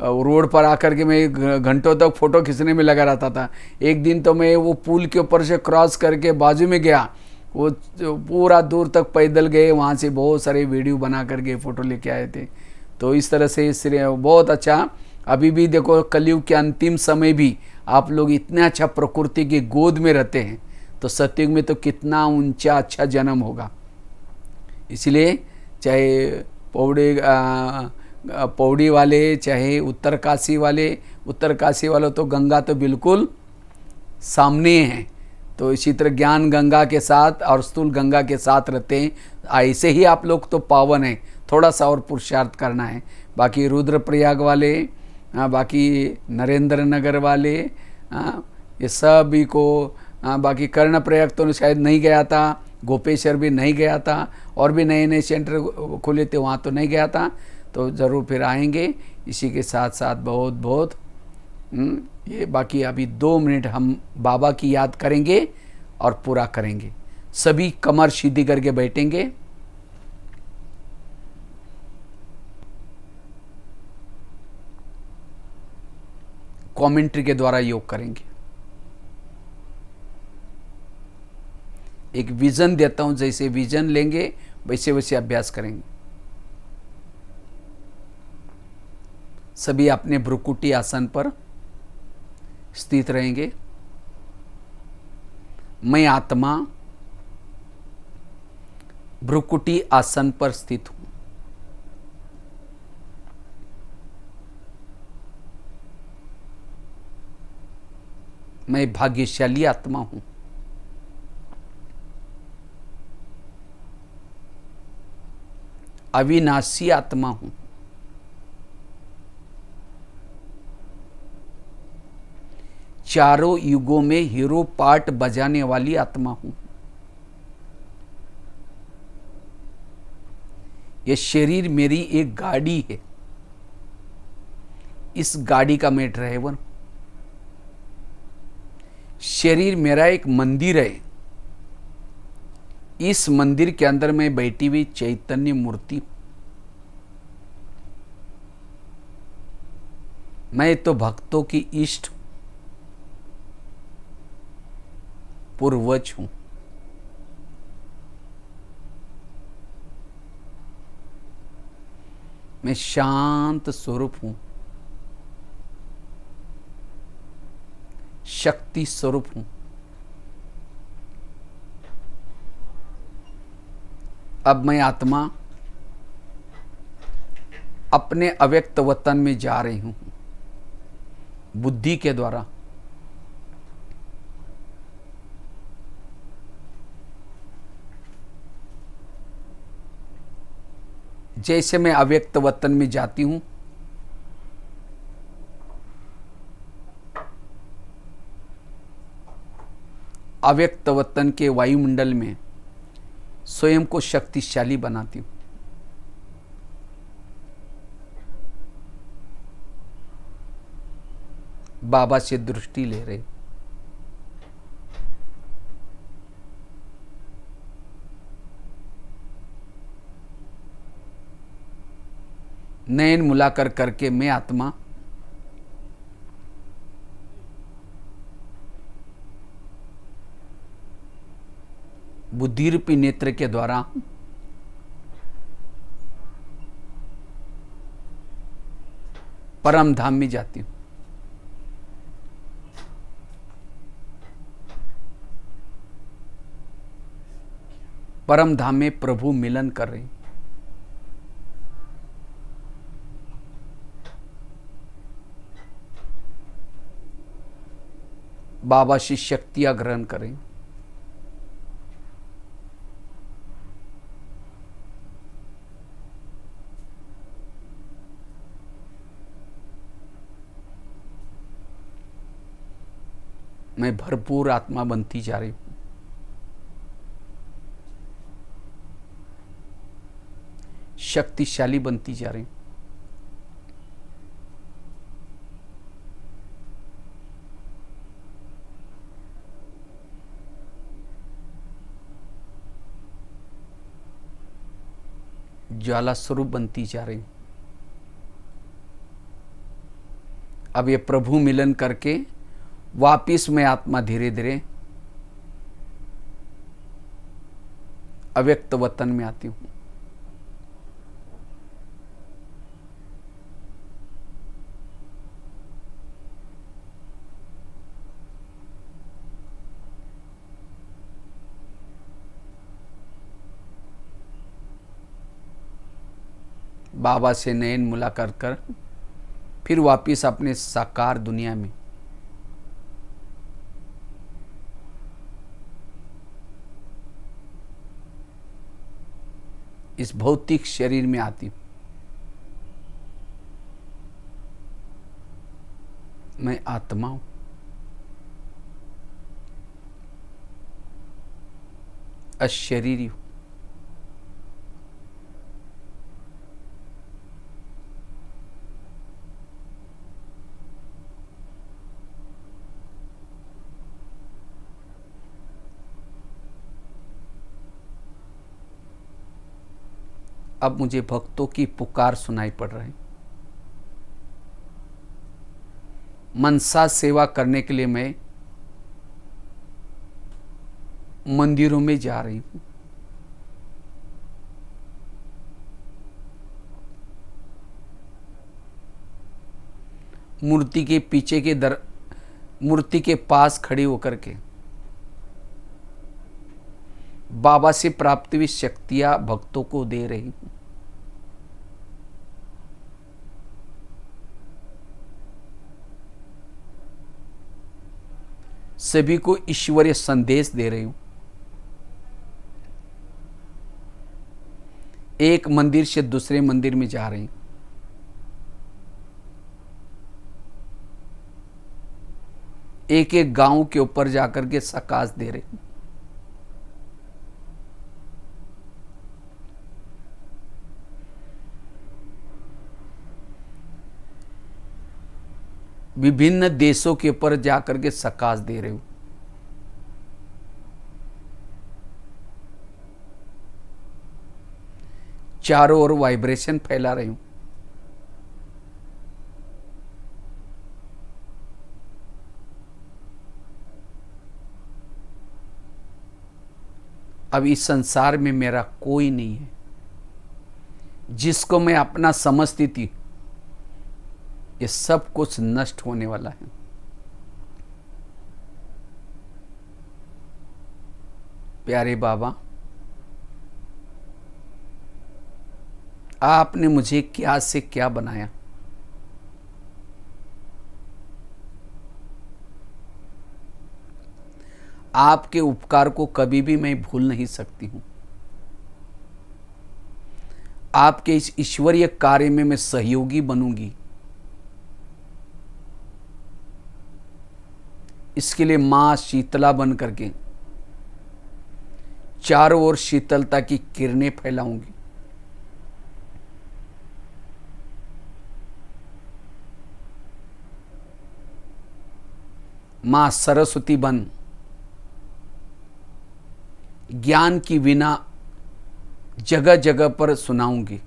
रोड पर आकर के मैं घंटों तक फ़ोटो खींचने में लगा रहता था। एक दिन तो मैं वो पुल के ऊपर से क्रॉस करके बाजू में गया, वो पूरा दूर तक पैदल गए, वहाँ से बहुत सारे वीडियो बना करके फ़ोटो लेके आए थे। तो इस तरह से बहुत अच्छा। अभी भी देखो कलयुग के अंतिम समय भी आप लोग इतने अच्छा प्रकृति की गोद में रहते हैं, तो सतयुग में तो कितना ऊंचा अच्छा जन्म होगा। इसलिए चाहे पौड़ी वाले, चाहे उत्तरकाशी वाले तो गंगा तो बिल्कुल सामने हैं। तो इसी तरह ज्ञान गंगा के साथ और स्थूल गंगा के साथ रहते हैं। ऐसे ही आप लोग तो पावन हैं, थोड़ा सा और पुरुषार्थ करना है। बाकी रुद्रप्रयाग वाले, बाकी नरेंद्र नगर वाले, ये सभी को, बाकी कर्णप्रयाग तो शायद नहीं गया था, गोपेश्वर भी नहीं गया था, और भी नए नए सेंटर खुले थे वहाँ तो नहीं गया था। तो ज़रूर फिर आएंगे। इसी के साथ साथ बहुत बहुत ये बाकी अभी 2 मिनट हम बाबा की याद करेंगे और पूरा करेंगे। सभी कमर सीधी करके बैठेंगे। कमेंट्री के द्वारा योग करेंगे। एक विजन देता हूं, जैसे विजन लेंगे वैसे वैसे अभ्यास करेंगे। सभी अपने भ्रुकुटी आसन पर स्थित रहेंगे। मैं आत्मा भ्रुकुटी आसन पर स्थित हूं। मैं भाग्यशाली आत्मा हूं। अविनाशी आत्मा हूं। चारों युगों में हीरो पार्ट बजाने वाली आत्मा हूं। यह शरीर मेरी एक गाड़ी है। इस गाड़ी का मैं ड्राइवर हूं। शरीर मेरा एक मंदिर है। इस मंदिर के अंदर मैं बैठी हुई चैतन्य मूर्ति हूं। मैं तो भक्तों की इष्ट पूर्वज हूं। मैं शांत स्वरूप हूं। शक्ति स्वरूप हूं। अब मैं आत्मा अपने अव्यक्त वतन में जा रही हूं बुद्धि के द्वारा। जैसे मैं अव्यक्त वतन में जाती हूं, अव्यक्त वतन के वायुमंडल में स्वयं को शक्तिशाली बनाती हूं। बाबा से दृष्टि ले रहे। नयन मुलाकर करके मैं आत्मा बुद्धि रूपी नेत्र के द्वारा परम धाम में जाती हूं। परम धाम में प्रभु मिलन कर रहे हैं। बाबा से शक्तियां ग्रहण करें। मैं भरपूर आत्मा बनती जा रही हूं। शक्तिशाली बनती जा रही हूं। ज्वाला स्वरूप बनती जा रही हूं। अब ये प्रभु मिलन करके वापिस मैं आत्मा धीरे धीरे अव्यक्त वतन में आती हूं। बाबा से नयन मुलाकात कर फिर वापिस अपने साकार दुनिया में इस भौतिक शरीर में आती हूं। मैं आत्मा हूं। अशरीरी हूं। अब मुझे भक्तों की पुकार सुनाई पड़ रही। मनसा सेवा करने के लिए मैं मंदिरों में जा रही हूं। मूर्ति के पीछे के मूर्ति के पास खड़ी होकर के बाबा से प्राप्त हुई शक्तियां भक्तों को दे रही हूं। सभी को ईश्वरीय संदेश दे रही हूं। एक मंदिर से दूसरे मंदिर में जा रही हूं। एक एक गांव के ऊपर जाकर के सकाश दे रही हूं। विभिन्न देशों के ऊपर जाकर के सकाश दे रही हूं। चारों ओर वाइब्रेशन फैला रही हूं। अब इस संसार में मेरा कोई नहीं है। जिसको मैं अपना समझती थी, ये सब कुछ नष्ट होने वाला है। प्यारे बाबा, आपने मुझे क्या से क्या बनाया। आपके उपकार को कभी भी मैं भूल नहीं सकती हूं। आपके इस ईश्वरीय कार्य में मैं सहयोगी बनूंगी। इसके लिए मां शीतला बन करके चारों ओर शीतलता की किरणें फैलाऊंगी। मां सरस्वती बन ज्ञान की वीणा जगह जगह पर सुनाऊंगी।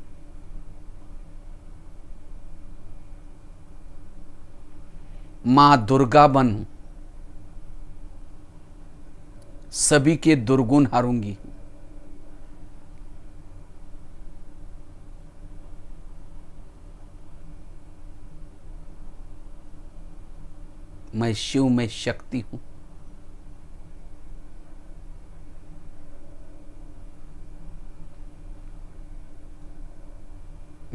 मां दुर्गा बन सभी के दुर्गुण हारूंगी। मैं शिव में शक्ति हूं।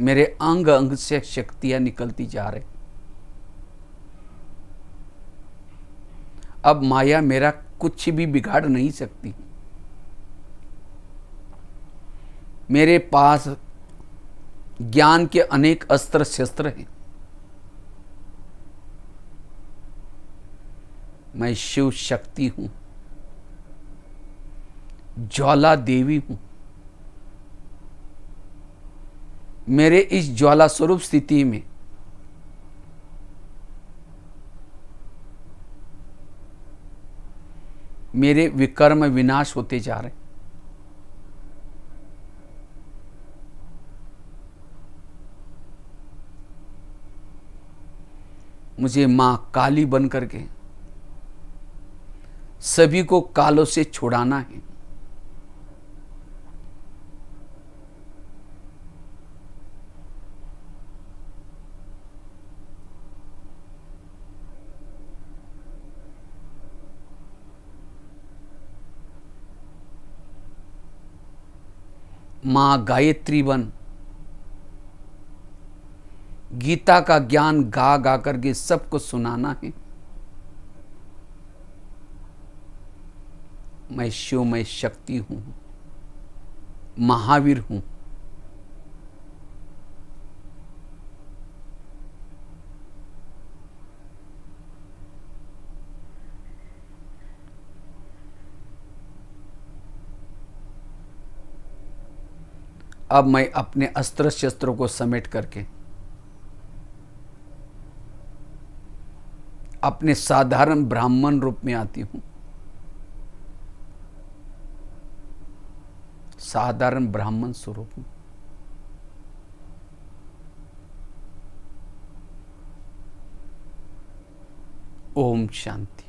मेरे अंग अंग से शक्तियां निकलती जा रही। अब माया मेरा कुछ भी बिगाड़ नहीं सकती। मेरे पास ज्ञान के अनेक अस्त्र शस्त्र हैं। मैं शिव शक्ति हूं, ज्वाला देवी हूं। मेरे इस ज्वाला स्वरूप स्थिति में मेरे विकर्म विनाश होते जा रहे। मुझे मां काली बन करके सभी को कालों से छुड़ाना है। मां गायत्री बन गीता का ज्ञान गा गा करके सबको सुनाना है। मैं शिव में शक्ति हूं, महावीर हूं। अब मैं अपने अस्त्र शस्त्रों को समेट करके अपने साधारण ब्राह्मण रूप में आती हूं। साधारण ब्राह्मण स्वरूप में। ओम शांति।